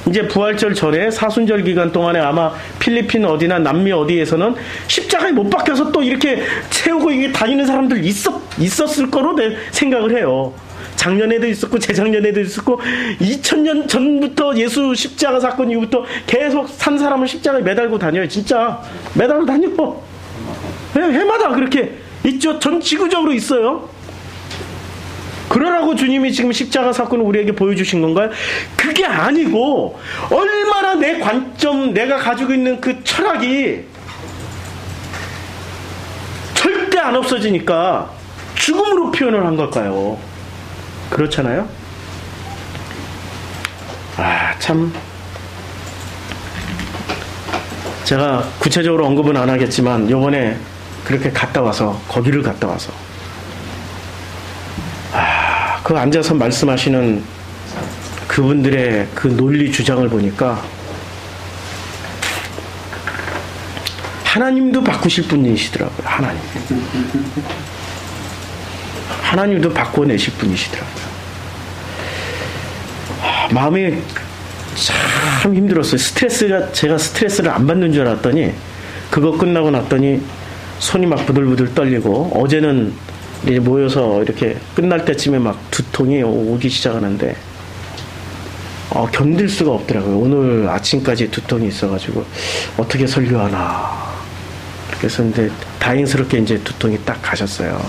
이제 부활절 전에 사순절 기간 동안에 아마 필리핀 어디나 남미 어디에서는 십자가에 못 박혀서 또 이렇게 채우고 이게 다니는 사람들 있었을 거로 내 생각을 해요. 작년에도 있었고 재작년에도 있었고 2000년 전부터 예수 십자가 사건 이후부터 계속 산 사람을 십자가에 매달고 다녀요. 진짜 매달고 다녀. 해마다 그렇게 있죠. 전 지구적으로 있어요. 그러라고 주님이 지금 십자가 사건을 우리에게 보여주신 건가요? 그게 아니고, 얼마나 내 관점, 내가 가지고 있는 그 철학이 절대 안 없어지니까 죽음으로 표현을 한 걸까요? 그렇잖아요? 참, 제가 구체적으로 언급은 안 하겠지만 요번에 그렇게 거기를 갔다 와서 그 앉아서 말씀하시는 그분들의 그 논리 주장을 보니까 하나님도 바꾸실 분이시더라고요. 하나님도 바꿔내실 분이시더라고요. 마음이 참 힘들었어요. 제가 스트레스를 안 받는 줄 알았더니, 그거 끝나고 났더니 손이 막 부들부들 떨리고, 어제는 이제 모여서 이렇게 끝날 때쯤에 막 두통이 오기 시작하는데, 견딜 수가 없더라고요. 오늘 아침까지 두통이 있어가지고 어떻게 설교하나. 그래서 근데 다행스럽게 이제 두통이 딱 가셨어요.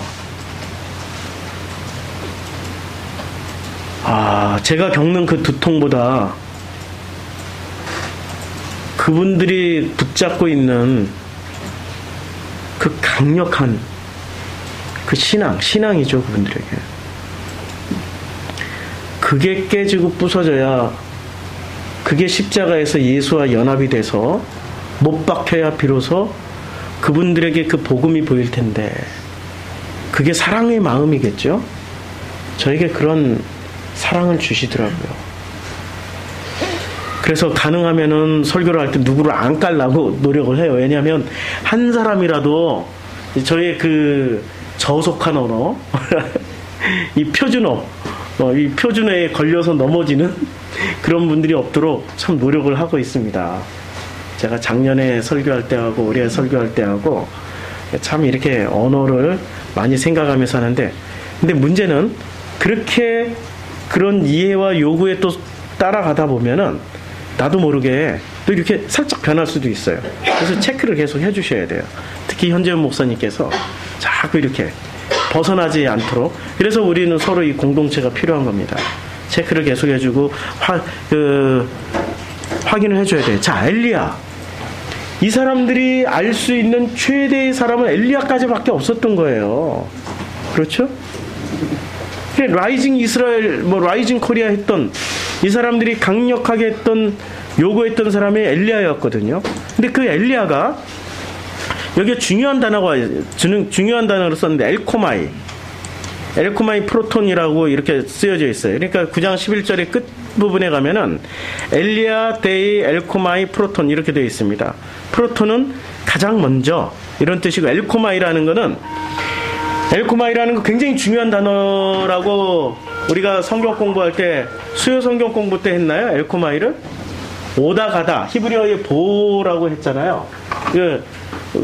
제가 겪는 그 두통보다 그분들이 붙잡고 있는 그 강력한 그 신앙이죠, 그분들에게. 그게 깨지고 부서져야, 그게 십자가에서 예수와 연합이 돼서 못 박혀야 비로소 그분들에게 그 복음이 보일 텐데, 그게 사랑의 마음이겠죠? 저에게 그런 사랑을 주시더라고요. 그래서 가능하면은 설교를 할 때 누구를 안 깔라고 노력을 해요. 왜냐하면 한 사람이라도 저의 그 저속한 언어, 이 표준어, 이 표준어에 걸려서 넘어지는 그런 분들이 없도록 참 노력을 하고 있습니다. 제가 작년에 설교할 때하고 올해 설교할 때하고 참 이렇게 언어를 많이 생각하면서 하는데, 근데 문제는 그렇게 그런 이해와 요구에 또 따라가다 보면은 나도 모르게 또 이렇게 살짝 변할 수도 있어요. 그래서 체크를 계속 해주셔야 돼요. 특히 현재훈 목사님께서 자꾸 이렇게 벗어나지 않도록. 그래서 우리는 서로 이 공동체가 필요한 겁니다. 체크를 계속 해주고 확인을 해줘야 돼요. 자, 엘리야. 이 사람들이 알 수 있는 최대의 사람은 엘리야까지밖에 없었던 거예요. 그렇죠? 라이징 이스라엘, 라이징 코리아 했던 이 사람들이 강력하게 했던 요구했던 사람이 엘리야였거든요. 근데 그 엘리야가 여기에 중요한 단어를 썼는데 엘코마이 프로톤이라고 이렇게 쓰여져 있어요. 그러니까 9장 11절의 끝 부분에 가면은 엘리야 데이 엘코마이 프로톤 이렇게 되어 있습니다. 프로톤은 가장 먼저 이런 뜻이고, 엘코마이라는 거 굉장히 중요한 단어라고 우리가 성경 공부할 때, 수요 성경 공부 때 했나요? 엘코마이를 오다 가다, 히브리어의 보라고 했잖아요.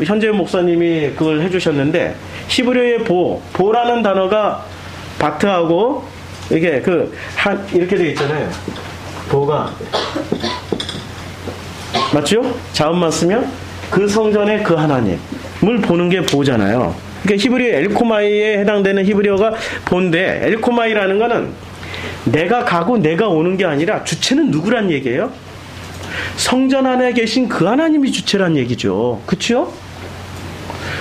현재 목사님이 그걸 해주셨는데, 히브리어의 보라는 단어가 바트하고 이게 이렇게 되어 있잖아요. 보가 맞죠? 자음만 쓰면 그 성전의 그 하나님을 보는 게 보잖아요. 그러니까 히브리어 엘코마이에 해당되는 히브리어가 보인데, 엘코마이라는 거는 내가 가고 내가 오는 게 아니라 주체는 누구란 얘기예요? 성전 안에 계신 그 하나님이 주체란 얘기죠. 그렇죠?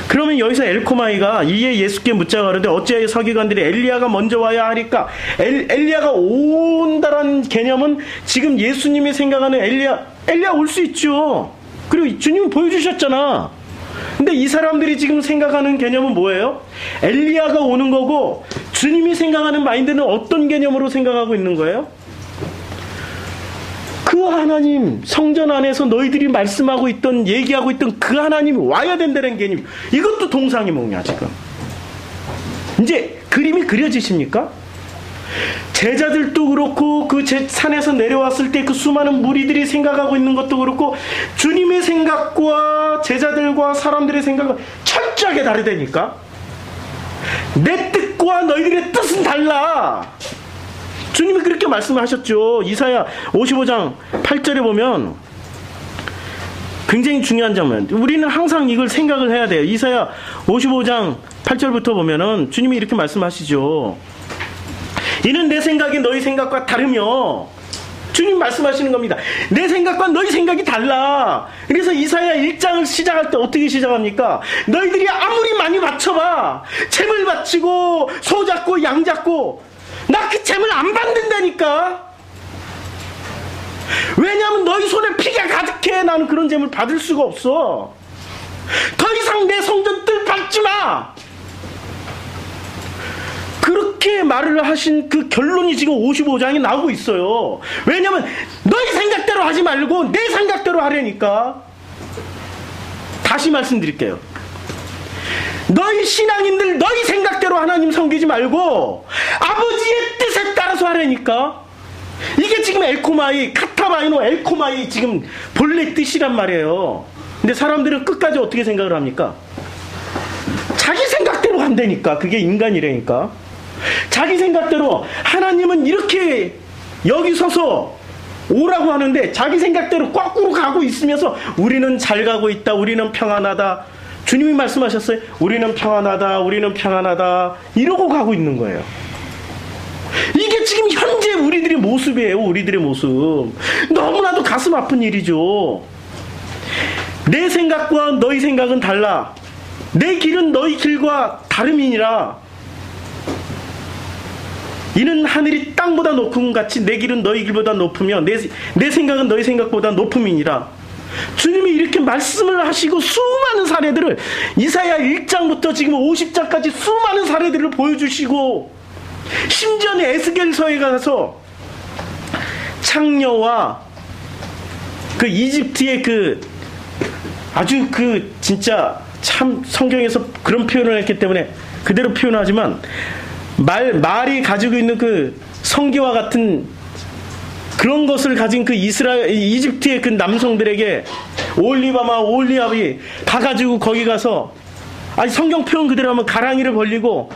그러면 여기서 엘코마이가 이에 예수께 묻자 가로되 어찌하여 서기관들이 엘리야가 먼저 와야 하리까? 엘리야가 온다라는 개념은 지금 예수님이 생각하는 엘리야 올 수 있죠. 그리고 주님은 보여주셨잖아. 근데 이 사람들이 지금 생각하는 개념은 뭐예요? 엘리야가 오는 거고, 주님이 생각하는 마인드는 어떤 개념으로 생각하고 있는 거예요? 그 하나님, 성전 안에서 너희들이 말씀하고 있던, 얘기하고 있던 그 하나님이 와야 된다는 개념. 이것도 동상이 뭐냐 지금. 이제 그림이 그려지십니까? 제자들도 그렇고 그 산에서 내려왔을 때 그 수많은 무리들이 생각하고 있는 것도 그렇고, 주님의 생각과 제자들과 사람들의 생각은 철저하게 다르다니까. 내 뜻과 너희들의 뜻은 달라. 주님이 그렇게 말씀하셨죠. 이사야 55장 8절에 보면 굉장히 중요한 장면. 우리는 항상 이걸 생각을 해야 돼요. 이사야 55장 8절부터 보면은 주님이 이렇게 말씀하시죠. 이는 내 생각이 너희 생각과 다르며, 주님 말씀하시는 겁니다. 내 생각과 너희 생각이 달라. 그래서 이사야 1장을 시작할 때 어떻게 시작합니까? 너희들이 아무리 많이 바쳐봐, 재물 바치고 소 잡고 양 잡고, 나 그 재물 안 받는다니까. 왜냐하면 너희 손에 피가 가득해. 나는 그런 재물 받을 수가 없어. 더 이상 내 성전 뜰 밟지 마. 그렇게 말을 하신 그 결론이 지금 55장에 나오고 있어요. 왜냐하면 너희 생각대로 하지 말고 내 생각대로 하려니까. 다시 말씀드릴게요. 너희 신앙인들 너희 생각대로 하나님 섬기지 말고 아버지의 뜻에 따라서 하려니까. 이게 지금 엘코마이, 카타바이노 엘코마이 지금 본래 뜻이란 말이에요. 근데 사람들은 끝까지 어떻게 생각을 합니까? 자기 생각대로 한다니까. 그게 인간이라니까. 자기 생각대로 하나님은 이렇게 여기 서서 오라고 하는데 자기 생각대로 거꾸로 가고 있으면서 우리는 잘 가고 있다, 우리는 평안하다. 주님이 말씀하셨어요. 우리는 평안하다, 우리는 평안하다, 이러고 가고 있는 거예요. 이게 지금 현재 우리들의 모습이에요. 우리들의 모습. 너무나도 가슴 아픈 일이죠. 내 생각과 너희 생각은 달라. 내 길은 너희 길과 다름이니라. 이는 하늘이 땅보다 높음 같이 내 길은 너희 길보다 높으며 내 생각은 너희 생각보다 높음이니라. 주님이 이렇게 말씀을 하시고 수많은 사례들을 이사야 1장부터 지금 50장까지 수많은 사례들을 보여주시고, 심지어는 에스겔서에 가서 창녀와 그 이집트의 그 아주 그 진짜 참 성경에서 그런 표현을 했기 때문에 그대로 표현하지만 말이 가지고 있는 그 성기와 같은 그런 것을 가진 그 이집트의 그 남성들에게 올리바마 올리압이 가가지고 거기 가서, 아니 성경 표현 그대로 하면 가랑이를 벌리고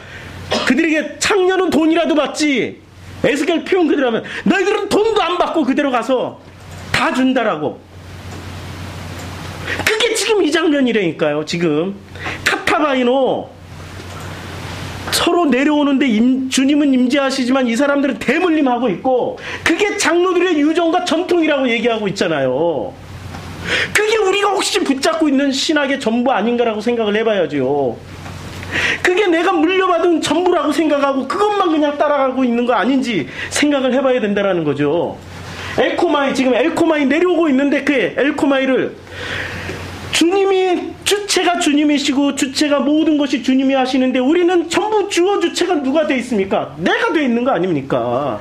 그들에게 창녀는 돈이라도 받지, 에스겔 표현 그대로 하면 너희들은 돈도 안 받고 그대로 가서 다 준다라고. 그게 지금 이 장면이라니까요. 지금 카타바이노 서로 내려오는데 주님은 임재하시지만 이 사람들은 대물림하고 있고, 그게 장로들의 유전과 전통이라고 얘기하고 있잖아요. 그게 우리가 혹시 붙잡고 있는 신학의 전부 아닌가라고 생각을 해봐야죠. 그게 내가 물려받은 전부라고 생각하고 그것만 그냥 따라가고 있는 거 아닌지 생각을 해봐야 된다는 거죠. 엘코마이, 지금 엘코마이 내려오고 있는데 그 엘코마이를 주님이, 주체가 주님이시고 주체가 모든 것이 주님이 하시는데 우리는 전부 주어 주체가 누가 돼 있습니까? 내가 돼 있는 거 아닙니까?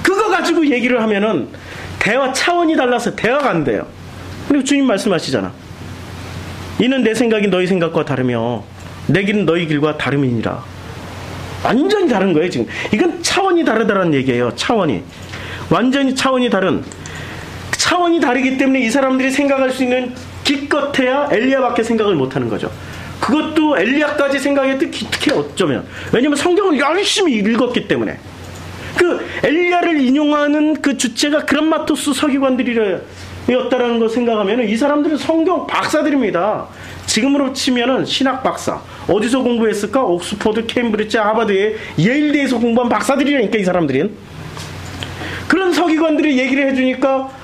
그거 가지고 얘기를 하면은 대화 차원이 달라서 대화가 안 돼요. 그리고 주님 말씀하시잖아. 이는 내 생각이 너희 생각과 다르며 내 길은 너희 길과 다름이니라. 완전히 다른 거예요 지금. 이건 차원이 다르다는 얘기예요. 차원이. 완전히 차원이 다른. 차원이 다르기 때문에 이 사람들이 생각할 수 있는 기껏해야 엘리야밖에 생각을 못하는 거죠. 그것도 엘리야까지 생각해도 기특해 어쩌면. 왜냐면 성경을 열심히 읽었기 때문에. 그 엘리야를 인용하는 그 주체가 그람마토스 서기관들이었다라는 걸 생각하면 이 사람들은 성경 박사들입니다. 지금으로 치면은 신학 박사. 어디서 공부했을까? 옥스퍼드, 케임브리지, 하버드에, 예일대에서 공부한 박사들이라니까 이 사람들은. 그런 서기관들이 얘기를 해주니까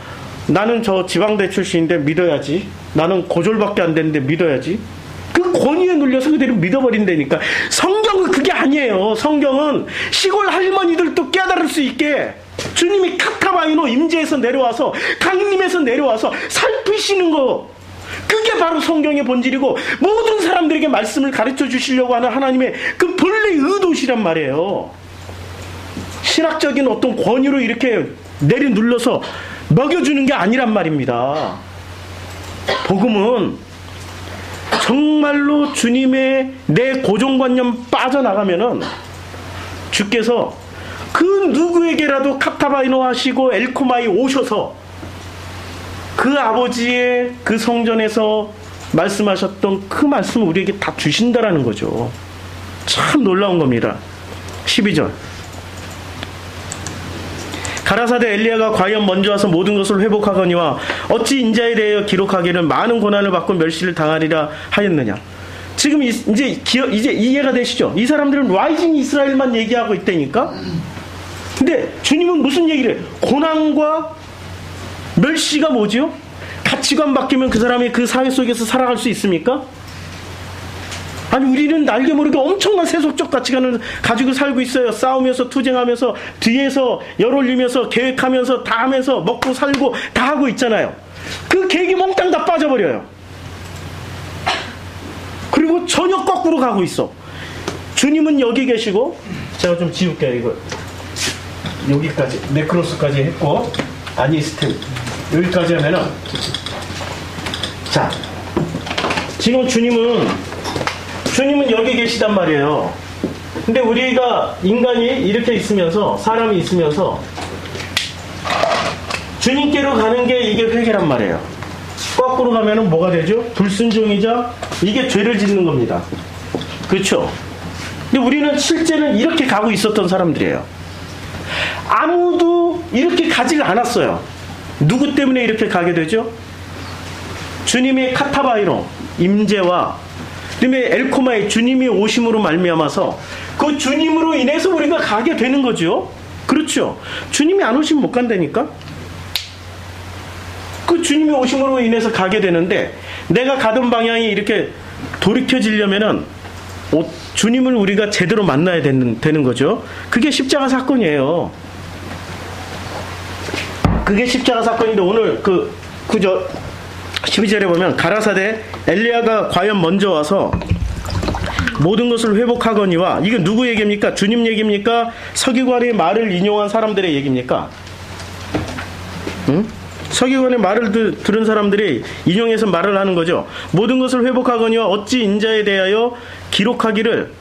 나는 저 지방대 출신인데 믿어야지. 나는 고졸밖에 안 되는데 믿어야지. 그 권위에 눌려서 그대로 믿어버린다니까. 성경은 그게 아니에요. 성경은 시골 할머니들도 깨달을 수 있게 주님이 카타바이노 임재에서 내려와서, 강림에서 내려와서 살피시는 거, 그게 바로 성경의 본질이고 모든 사람들에게 말씀을 가르쳐 주시려고 하는 하나님의 그 본래의 의도시란 말이에요. 신학적인 어떤 권위로 이렇게 내려눌러서 먹여주는 게 아니란 말입니다. 복음은 정말로 주님의 내 고정관념 빠져나가면은 주께서 그 누구에게라도 카타바이노 하시고 엘코마이 오셔서 그 아버지의 그 성전에서 말씀하셨던 그 말씀을 우리에게 다 주신다라는 거죠. 참 놀라운 겁니다. 12절. 가라사대 엘리야가 과연 먼저 와서 모든 것을 회복하거니와 어찌 인자에 대하여 기록하기를 많은 고난을 받고 멸시를 당하리라 하였느냐. 지금 이제 이해가 되시죠? 이 사람들은 라이징 이스라엘만 얘기하고 있다니까. 근데 주님은 무슨 얘기를 해요? 고난과 멸시가 뭐지요? 가치관 바뀌면 그 사람이 그 사회 속에서 살아갈 수 있습니까? 아니 우리는 날개 모르게 엄청난 세속적 가치관을 가지고 살고 있어요. 싸우면서 투쟁하면서 뒤에서 열 올리면서 계획하면서 다 하면서 먹고 살고 다 하고 있잖아요. 그 계획이 몽땅 다 빠져버려요. 그리고 전혀 거꾸로 가고 있어. 주님은 여기 계시고, 제가 좀 지울게요. 이거 여기까지 네크로스까지 했고 아니스템 여기까지 하면은, 자 지금 주님은 여기 계시단 말이에요. 근데 우리가 인간이 이렇게 있으면서, 사람이 있으면서 주님께로 가는 게 이게 회개란 말이에요. 거꾸로 가면은 뭐가 되죠? 불순종이자 이게 죄를 짓는 겁니다. 그렇죠? 근데 우리는 실제는 이렇게 가고 있었던 사람들이에요. 아무도 이렇게 가지를 않았어요. 누구 때문에 이렇게 가게 되죠? 주님의 카타바이노 임재와 그다음에 엘코마의 주님이 오심으로 말미암아서 그 주님으로 인해서 우리가 가게 되는 거죠. 그렇죠? 주님이 안 오시면 못 간다니까. 그 주님이 오심으로 인해서 가게 되는데, 내가 가던 방향이 이렇게 돌이켜지려면은 주님을 우리가 제대로 만나야 되는 거죠. 그게 십자가 사건이에요. 그게 십자가 사건인데, 오늘 그저 12절에 보면 가라사대 엘리야가 과연 먼저 와서 모든 것을 회복하거니와, 이게 누구 얘기입니까? 주님 얘기입니까? 서기관의 말을 인용한 사람들의 얘기입니까? 응? 서기관의 말을 들은 사람들이 인용해서 말을 하는 거죠. 모든 것을 회복하거니와 어찌 인자에 대하여 기록하기를.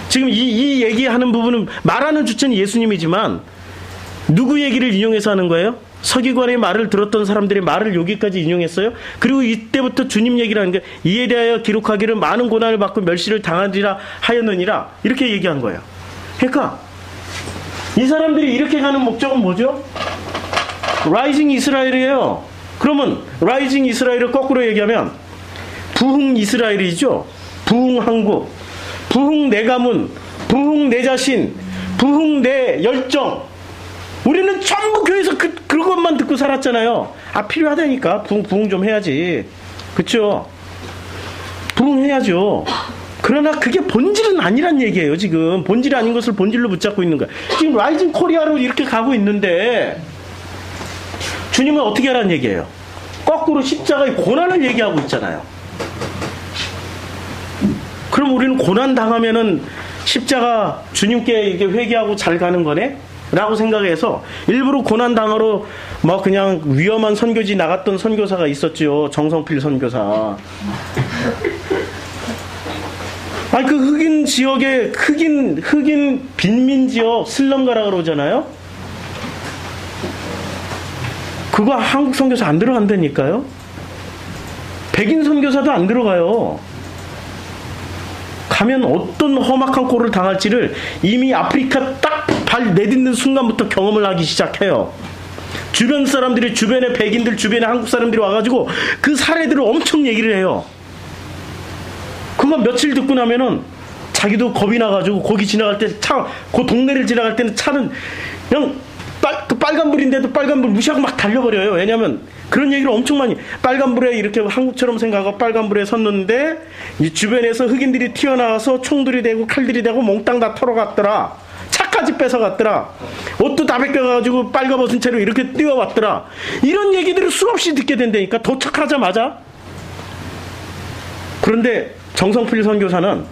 지금 이 얘기하는 부분은 말하는 주체는 예수님이지만 누구 얘기를 인용해서 하는 거예요? 서기관의 말을 들었던 사람들의 말을 여기까지 인용했어요. 그리고 이때부터 주님 얘기를 하는 게 이에 대하여 기록하기를 많은 고난을 받고 멸시를 당하리라 하였느니라 이렇게 얘기한 거예요. 그러니까 이 사람들이 이렇게 가는 목적은 뭐죠? 라이징 이스라엘이에요. 그러면 라이징 이스라엘을 거꾸로 얘기하면 부흥 이스라엘이죠. 부흥 한국, 부흥 내 가문, 부흥 내 자신, 부흥 내 열정. 우리는 전부 교회에서 그것만 듣고 살았잖아요. 아, 필요하다니까. 부흥 좀 해야지. 그쵸? 부흥해야죠. 그러나 그게 본질은 아니란 얘기예요, 지금. 본질이 아닌 것을 본질로 붙잡고 있는 거야. 지금 라이징 코리아로 이렇게 가고 있는데, 주님은 어떻게 하라는 얘기예요? 거꾸로 십자가의 고난을 얘기하고 있잖아요. 그럼 우리는 고난 당하면은 십자가 주님께 이게 회개하고 잘 가는 거네? 라고 생각해서 일부러 고난 당하러 막 그냥 위험한 선교지 나갔던 선교사가 있었죠. 정성필 선교사. 아니 그 흑인 지역에 흑인 빈민 지역 슬럼가라 그러잖아요. 그거 한국 선교사 안 들어간다니까요. 백인 선교사도 안 들어가요. 가면 어떤 험악한 꼴을 당할지를 이미 아프리카 딱 발 내딛는 순간부터 경험을 하기 시작해요. 주변 사람들이, 주변의 백인들, 주변의 한국 사람들이 와가지고 그 사례들을 엄청 얘기를 해요. 그거 며칠 듣고 나면은 자기도 겁이 나가지고 거기 지나갈 때 그 동네를 지나갈 때는 차는 그냥 빨간불인데도 빨간불 무시하고 막 달려버려요. 왜냐면 그런 얘기를 엄청 많이, 빨간불에 이렇게 한국처럼 생각하고 빨간불에 섰는데 이 주변에서 흑인들이 튀어나와서 총들이 대고 칼들이 대고 몽땅 다 털어갔더라. 차까지 뺏어갔더라. 옷도 다 벗겨가지고 빨가벗은 채로 이렇게 뛰어왔더라. 이런 얘기들을 수없이 듣게 된다니까. 도착하자마자. 그런데 정성필 선교사는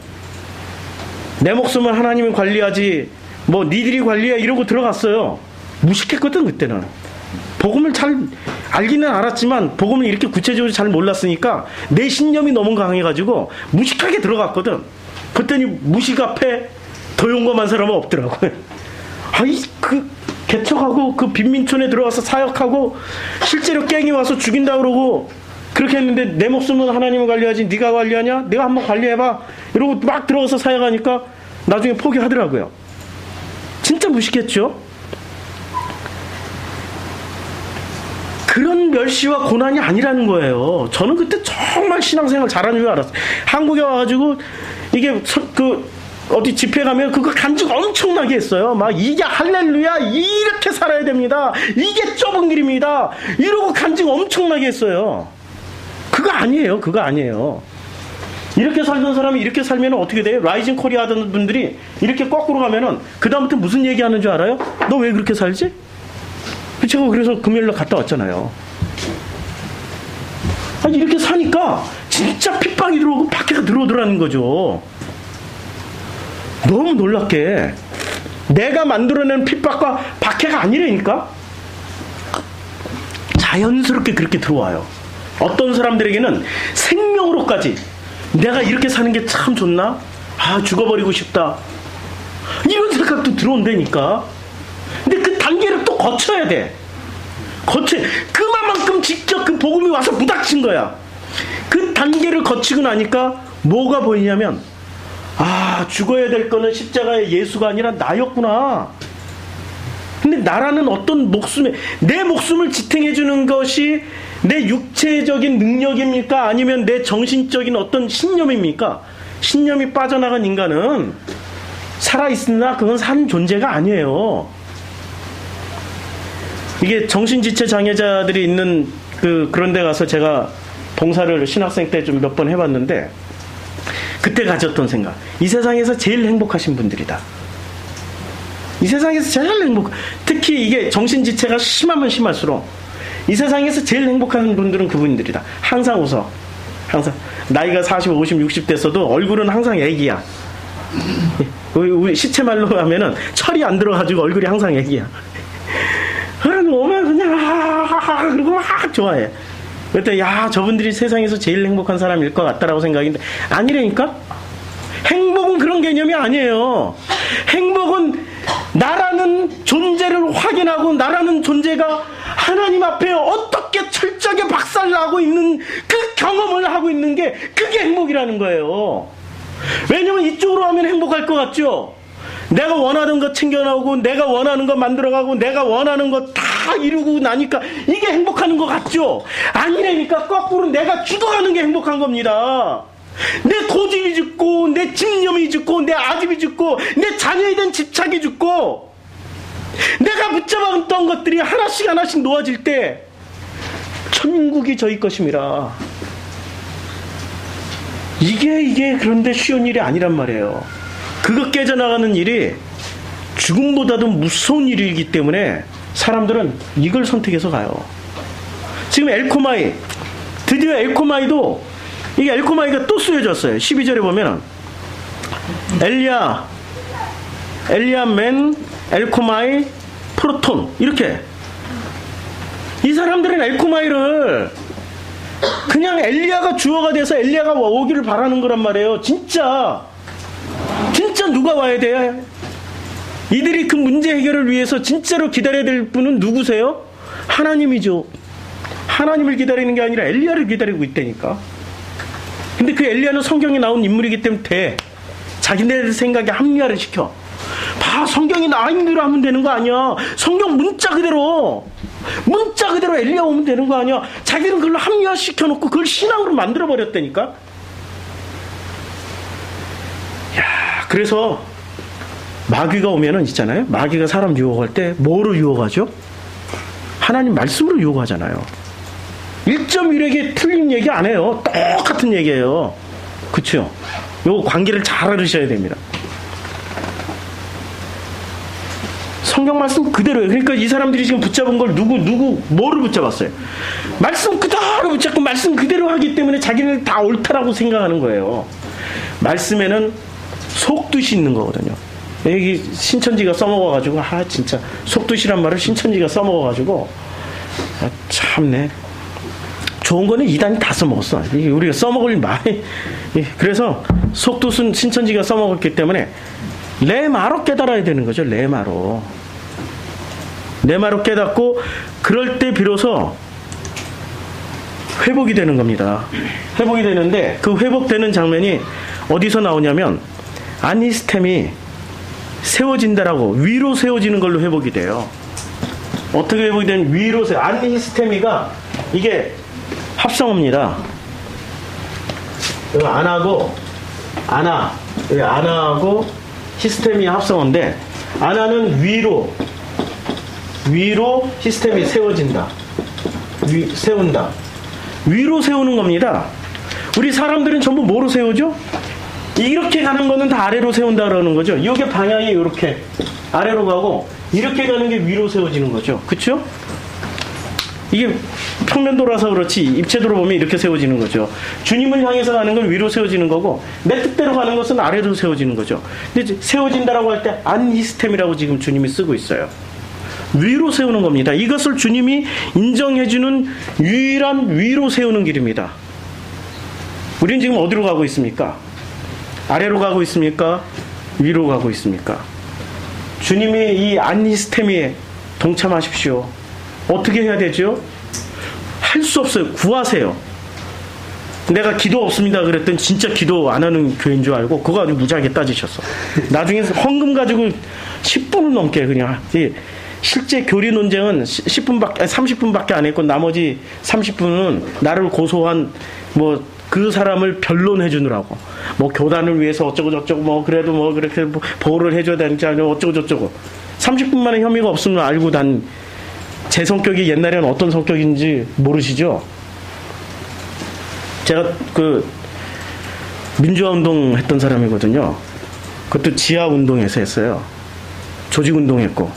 내 목숨을 하나님이 관리하지 뭐 니들이 관리해 이러고 들어갔어요. 무식했거든 그때는. 복음을 잘 알기는 알았지만 복음을 이렇게 구체적으로 잘 몰랐으니까 내 신념이 너무 강해가지고 무식하게 들어갔거든. 그랬더니 무식 앞에 더 용감한 사람은 없더라고요. 아이 그 개척하고 그 빈민촌에 들어가서 사역하고 실제로 깽이 와서 죽인다 그러고 그렇게 했는데 내 목숨은 하나님을 관리하지 네가 관리하냐? 내가 한번 관리해봐 이러고 막 들어가서 사역하니까 나중에 포기하더라고요. 진짜 무식했죠. 그런 멸시와 고난이 아니라는 거예요. 저는 그때 정말 신앙생활 잘하는 줄 알았어요. 한국에 와가지고 이게 어디 집회 가면 그거 간증 엄청나게 했어요. 막 이게 할렐루야 이렇게 살아야 됩니다. 이게 좁은 길입니다. 이러고 간증 엄청나게 했어요. 그거 아니에요. 그거 아니에요. 이렇게 살던 사람이 이렇게 살면 어떻게 돼요? 라이징 코리아 하던 분들이 이렇게 거꾸로 가면은 그 다음부터 무슨 얘기하는 줄 알아요? 너 왜 그렇게 살지? 제가 그래서 금요일날 갔다 왔잖아요. 아니 이렇게 사니까 진짜 핍박이 들어오고 박해가 들어오더라는 거죠. 너무 놀랍게 내가 만들어낸 핍박과 박해가 아니라니까 자연스럽게 그렇게 들어와요. 어떤 사람들에게는 생명으로까지 내가 이렇게 사는 게 참 좋나? 아 죽어버리고 싶다 이런 생각도 들어온다니까. 근데 그 단계를 또 거쳐야 돼. 그만큼 직접 그 복음이 와서 부닥친 거야. 그 단계를 거치고 나니까 뭐가 보이냐면 아 죽어야 될 거는 십자가의 예수가 아니라 나였구나. 근데 나라는 어떤 내 목숨을 지탱해 주는 것이 내 육체적인 능력입니까? 아니면 내 정신적인 어떤 신념입니까? 신념이 빠져나간 인간은 살아있으나 그건 산 존재가 아니에요. 이게 정신지체 장애자들이 있는 그런 데 가서 제가 봉사를 신학생 때 좀 몇 번 해봤는데 그때 가졌던 생각, 이 세상에서 제일 행복하신 분들이다. 이 세상에서 제일 특히 이게 정신지체가 심하면 심할수록 이 세상에서 제일 행복한 분들은 그분들이다. 항상 웃어. 항상 나이가 40, 50, 60 됐어도 얼굴은 항상 애기야. 우리 시체말로 하면은 철이 안 들어가지고 얼굴이 항상 애기야. 오면 그냥 그리고 막 좋아해. 그때 저분들이 세상에서 제일 행복한 사람일 것 같다라고 생각인데 아니라니까. 행복은 그런 개념이 아니에요. 행복은 나라는 존재를 확인하고 나라는 존재가 하나님 앞에 어떻게 철저하게 박살나고 있는 그 경험을 하고 있는 게 그게 행복이라는 거예요. 왜냐면 이쪽으로 하면 행복할 것 같죠? 내가 원하는 거 챙겨나오고 내가 원하는 거 만들어가고 내가 원하는 거 다 이루고 나니까 이게 행복하는 것 같죠? 아니라니까 거꾸로 내가 죽어가는 게 행복한 겁니다. 내 고집이 죽고 내 집념이 죽고 내 아집이 죽고 내 자녀에 대한 집착이 죽고 내가 붙잡았던 것들이 하나씩 하나씩 놓아질 때 천국이 저희 것임이라. 이게 그런데 쉬운 일이 아니란 말이에요. 그거 깨져나가는 일이 죽음보다도 무서운 일이기 때문에 사람들은 이걸 선택해서 가요. 지금 엘코마이, 드디어 엘코마이도 이게 엘코마이가 또 쓰여졌어요. 12절에 보면 엘리야 맨 엘코마이 프로톤 이렇게. 이 사람들은 엘코마이를 그냥 엘리야가 주어가 돼서 엘리야가 오기를 바라는 거란 말이에요. 진짜 누가 와야 돼요? 이들이 그 문제 해결을 위해서 진짜로 기다려야 될 분은 누구세요? 하나님이죠. 하나님을 기다리는 게 아니라 엘리야를 기다리고 있다니까. 근데 그 엘리야는 성경에 나온 인물이기 때문에 자기네들 생각에 합리화를 시켜. 봐, 성경에 나와 있는 대로 하면 되는 거 아니야. 성경 문자 그대로 엘리야 오면 되는 거 아니야. 자기는 그걸 합리화 시켜놓고 그걸 신앙으로 만들어버렸다니까. 야, 그래서 마귀가 오면은 있잖아요. 마귀가 사람 유혹할 때 뭐로 유혹하죠? 하나님 말씀으로 유혹하잖아요. 1.1에게 틀린 얘기 안 해요. 똑같은 얘기예요. 그쵸? 요거 관계를 잘 알으셔야 됩니다. 성경 말씀 그대로예요. 그러니까 이 사람들이 지금 붙잡은 걸 뭐를 붙잡았어요? 말씀 그대로 붙잡고 말씀 그대로 하기 때문에 자기는 다 옳다라고 생각하는 거예요. 말씀에는 속뜻이 있는 거거든요. 여기 신천지가 써먹어가지고 진짜 속뜻이란 말을 신천지가 써먹어가지고 참네. 좋은 거는 이단이 다 써먹었어. 우리가 써먹을 말이. 그래서 속뜻은 신천지가 써먹었기 때문에 레마로 깨달아야 되는 거죠. 레마로 깨닫고 그럴 때 비로소 회복이 되는 겁니다. 회복이 되는데 그 회복되는 장면이 어디서 나오냐면 아니스템이 세워진다라고 위로 세워지는 걸로 회복이 돼요. 어떻게 회복이 되는 위로 아니스테미가 이게 합성어입니다. 이거 아나하고 시스템이 합성어인데 아나는 위로 시스템이 세워진다. 세운다. 위로 세우는 겁니다. 우리 사람들은 전부 뭐로 세우죠? 이렇게 가는 거는 다 아래로 세운다 그러는 거죠. 이게 방향이 이렇게 아래로 가고 이렇게 가는 게 위로 세워지는 거죠. 그쵸? 이게 평면 돌아서 그렇지 입체도로 보면 이렇게 세워지는 거죠. 주님을 향해서 가는 건 위로 세워지는 거고 내 뜻대로 가는 것은 아래로 세워지는 거죠. 근데 세워진다라고 할 때 안히스템이라고 지금 주님이 쓰고 있어요. 위로 세우는 겁니다. 이것을 주님이 인정해주는 유일한 위로 세우는 길입니다. 우리는 지금 어디로 가고 있습니까? 아래로 가고 있습니까? 위로 가고 있습니까? 주님이 이 안히스템에 동참하십시오. 어떻게 해야 되죠? 할 수 없어요. 구하세요. 내가 기도 없습니다 그랬더니 진짜 기도 안 하는 교회인 줄 알고 그거 아주 무지하게 따지셨어. 나중에 헌금 가지고 10분을 넘게 그냥 실제 교리 논쟁은 30분밖에 안 했고 나머지 30분은 나를 고소한 그 사람을 변론해 주느라고 교단을 위해서 어쩌고 저쩌고 그래도 그렇게 보호를 해줘야 되는지 아니면 어쩌고 저쩌고 30분 만에 혐의가 없으면 알고 제 성격이 옛날에는 어떤 성격인지 모르시죠? 제가 민주화 운동 했던 사람이거든요. 그것도 지하 운동에서 했어요. 조직 운동했고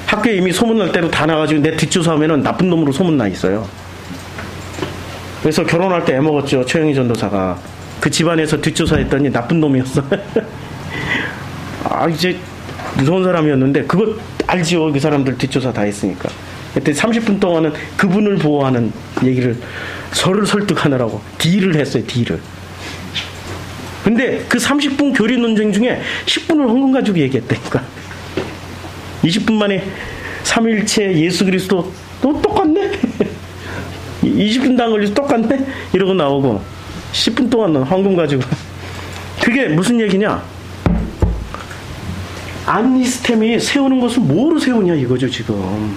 학교에 이미 소문날 대로 다 나가지고 내 뒷조사하면은 나쁜 놈으로 소문나 있어요. 그래서 결혼할 때 애먹었죠. 최영희 전도사가. 그 집안에서 뒷조사했더니 나쁜 놈이었어. 이제 무서운 사람이었는데 그거 알지요. 그 사람들 뒷조사 다 했으니까. 그때 30분 동안은 그분을 보호하는 얘기를 저를 설득하느라고 딜을 했어요. 딜을. 근데 그 30분 교리 논쟁 중에 10분을 헌금 가지고 얘기했다니까. 20분 만에 삼위일체 예수 그리스도 또 똑같네? 20분도 안 걸려서 똑같네? 이러고 나오고 10분 동안 헌금 가지고. 그게 무슨 얘기냐? 안니스템이 세우는 것을 뭐로 세우냐 이거죠 지금.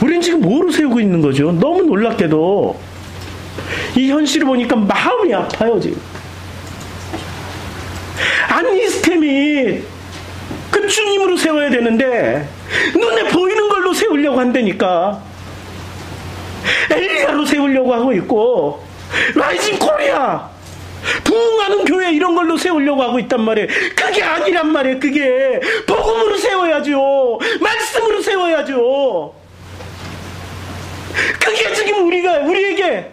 우린 지금 뭐로 세우고 있는 거죠? 너무 놀랍게도 이 현실을 보니까 마음이 아파요 지금. 안니스템이 그 주님으로 세워야 되는데 눈에 보이는 걸로 세우려고 한다니까. 엘리야로 세우려고 하고 있고, 라이징 코리아, 부흥하는 교회 이런 걸로 세우려고 하고 있단 말이에요. 그게 아니란 말이에요. 그게 복음으로 세워야죠. 말씀으로 세워야죠. 그게 지금 우리에게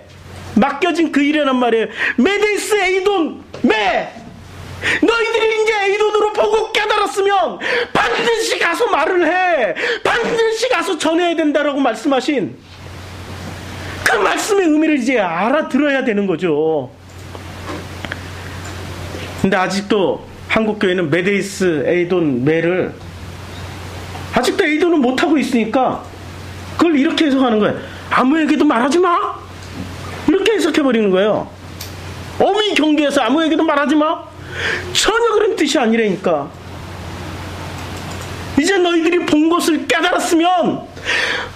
맡겨진 그 일이란 말이에요. 메데이스 에이돈 매, 너희들이 이제 에이돈으로 보고 깨달았으면 반드시 가서 말을 해, 반드시 가서 전해야 된다라고 말씀하신 그 말씀의 의미를 이제 알아들어야 되는 거죠. 근데 아직도 한국교회는 메데이스 에이돈 매를 아직도 에이돈은 못하고 있으니까 그걸 이렇게 해석하는 거예요. 아무에게도 말하지 마, 이렇게 해석해버리는 거예요. 어미 경계에서 아무에게도 말하지 마, 전혀 그런 뜻이 아니라니까. 이제 너희들이 본 것을 깨달았으면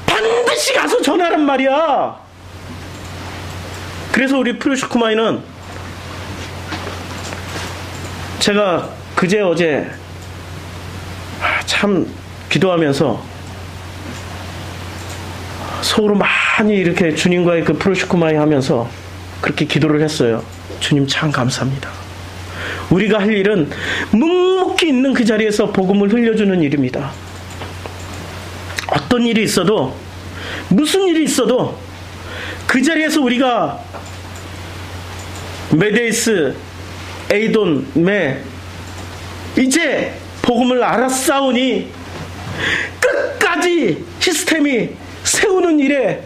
반드시 가서 전하란 말이야. 그래서 우리 프로슈크마이는 제가 그제 어제 참 기도하면서 속으로 많이 이렇게 주님과의 그 프로슈크마이 하면서 그렇게 기도를 했어요. 주님 참 감사합니다. 우리가 할 일은 묵묵히 있는 그 자리에서 복음을 흘려주는 일입니다. 어떤 일이 있어도, 무슨 일이 있어도 그 자리에서 우리가 메데이스 에이돈 매, 이제 복음을 알았사오니 끝까지 시스템이 세우는 일에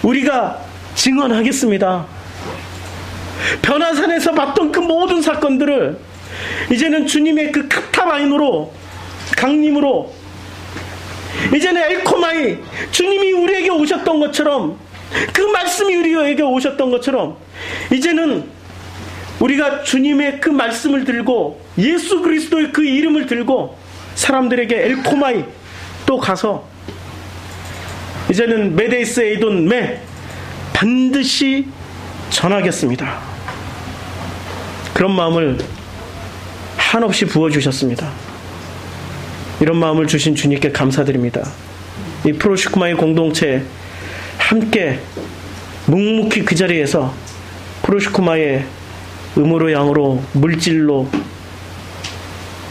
우리가 증언하겠습니다. 변화산에서 봤던 그 모든 사건들을 이제는 주님의 그 카타바인으로, 강림으로, 이제는 엘코마이, 주님이 우리에게 오셨던 것처럼, 그 말씀이 우리에게 오셨던 것처럼, 이제는 우리가 주님의 그 말씀을 들고 예수 그리스도의 그 이름을 들고 사람들에게 엘코마이 또 가서 이제는 메데이스 에이돈 매 반드시 전하겠습니다. 그런 마음을 한없이 부어주셨습니다. 이런 마음을 주신 주님께 감사드립니다. 이 프로슈크마이 공동체 함께 묵묵히 그 자리에서 프로슈크마의 음으로 양으로 물질로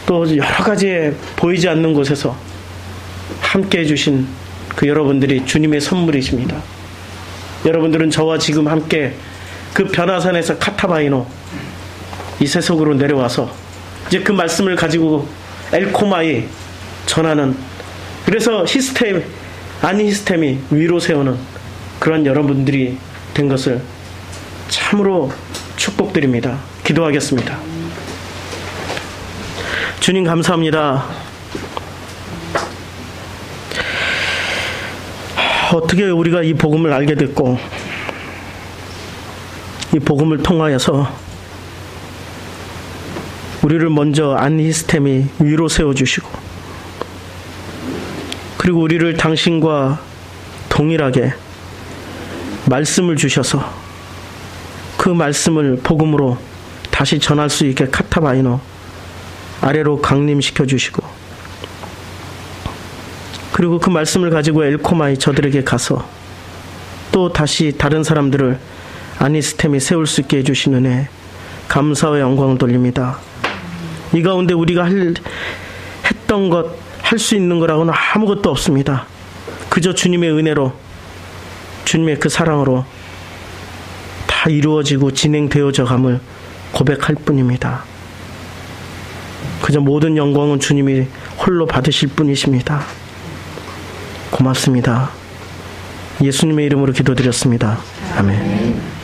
또 여러 가지의 보이지 않는 곳에서 함께 해주신 그 여러분들이 주님의 선물이십니다. 여러분들은 저와 지금 함께 그 변화산에서 카타바이노 이 세속으로 내려와서 이제 그 말씀을 가지고 엘코마이 전하는, 그래서 히스템 아니 히스템이 위로 세우는 그런 여러분들이 된 것을 참으로 축복드립니다. 기도하겠습니다. 주님 감사합니다. 어떻게 우리가 이 복음을 알게 됐고 이 복음을 통하여서 우리를 먼저 안히스템이 위로 세워주시고 그리고 우리를 당신과 동일하게 말씀을 주셔서 그 말씀을 복음으로 다시 전할 수 있게 카타바이노 아래로 강림시켜 주시고 그리고 그 말씀을 가지고 엘코마이 저들에게 가서 또 다시 다른 사람들을 아니스템이 세울 수 있게 해주신 은혜 감사와 영광을 돌립니다. 이 가운데 우리가 했던 것, 할 수 있는 거라고는 아무것도 없습니다. 그저 주님의 은혜로, 주님의 그 사랑으로 다 이루어지고 진행되어져 감을 고백할 뿐입니다. 그저 모든 영광은 주님이 홀로 받으실 뿐이십니다. 고맙습니다. 예수님의 이름으로 기도드렸습니다. 아멘.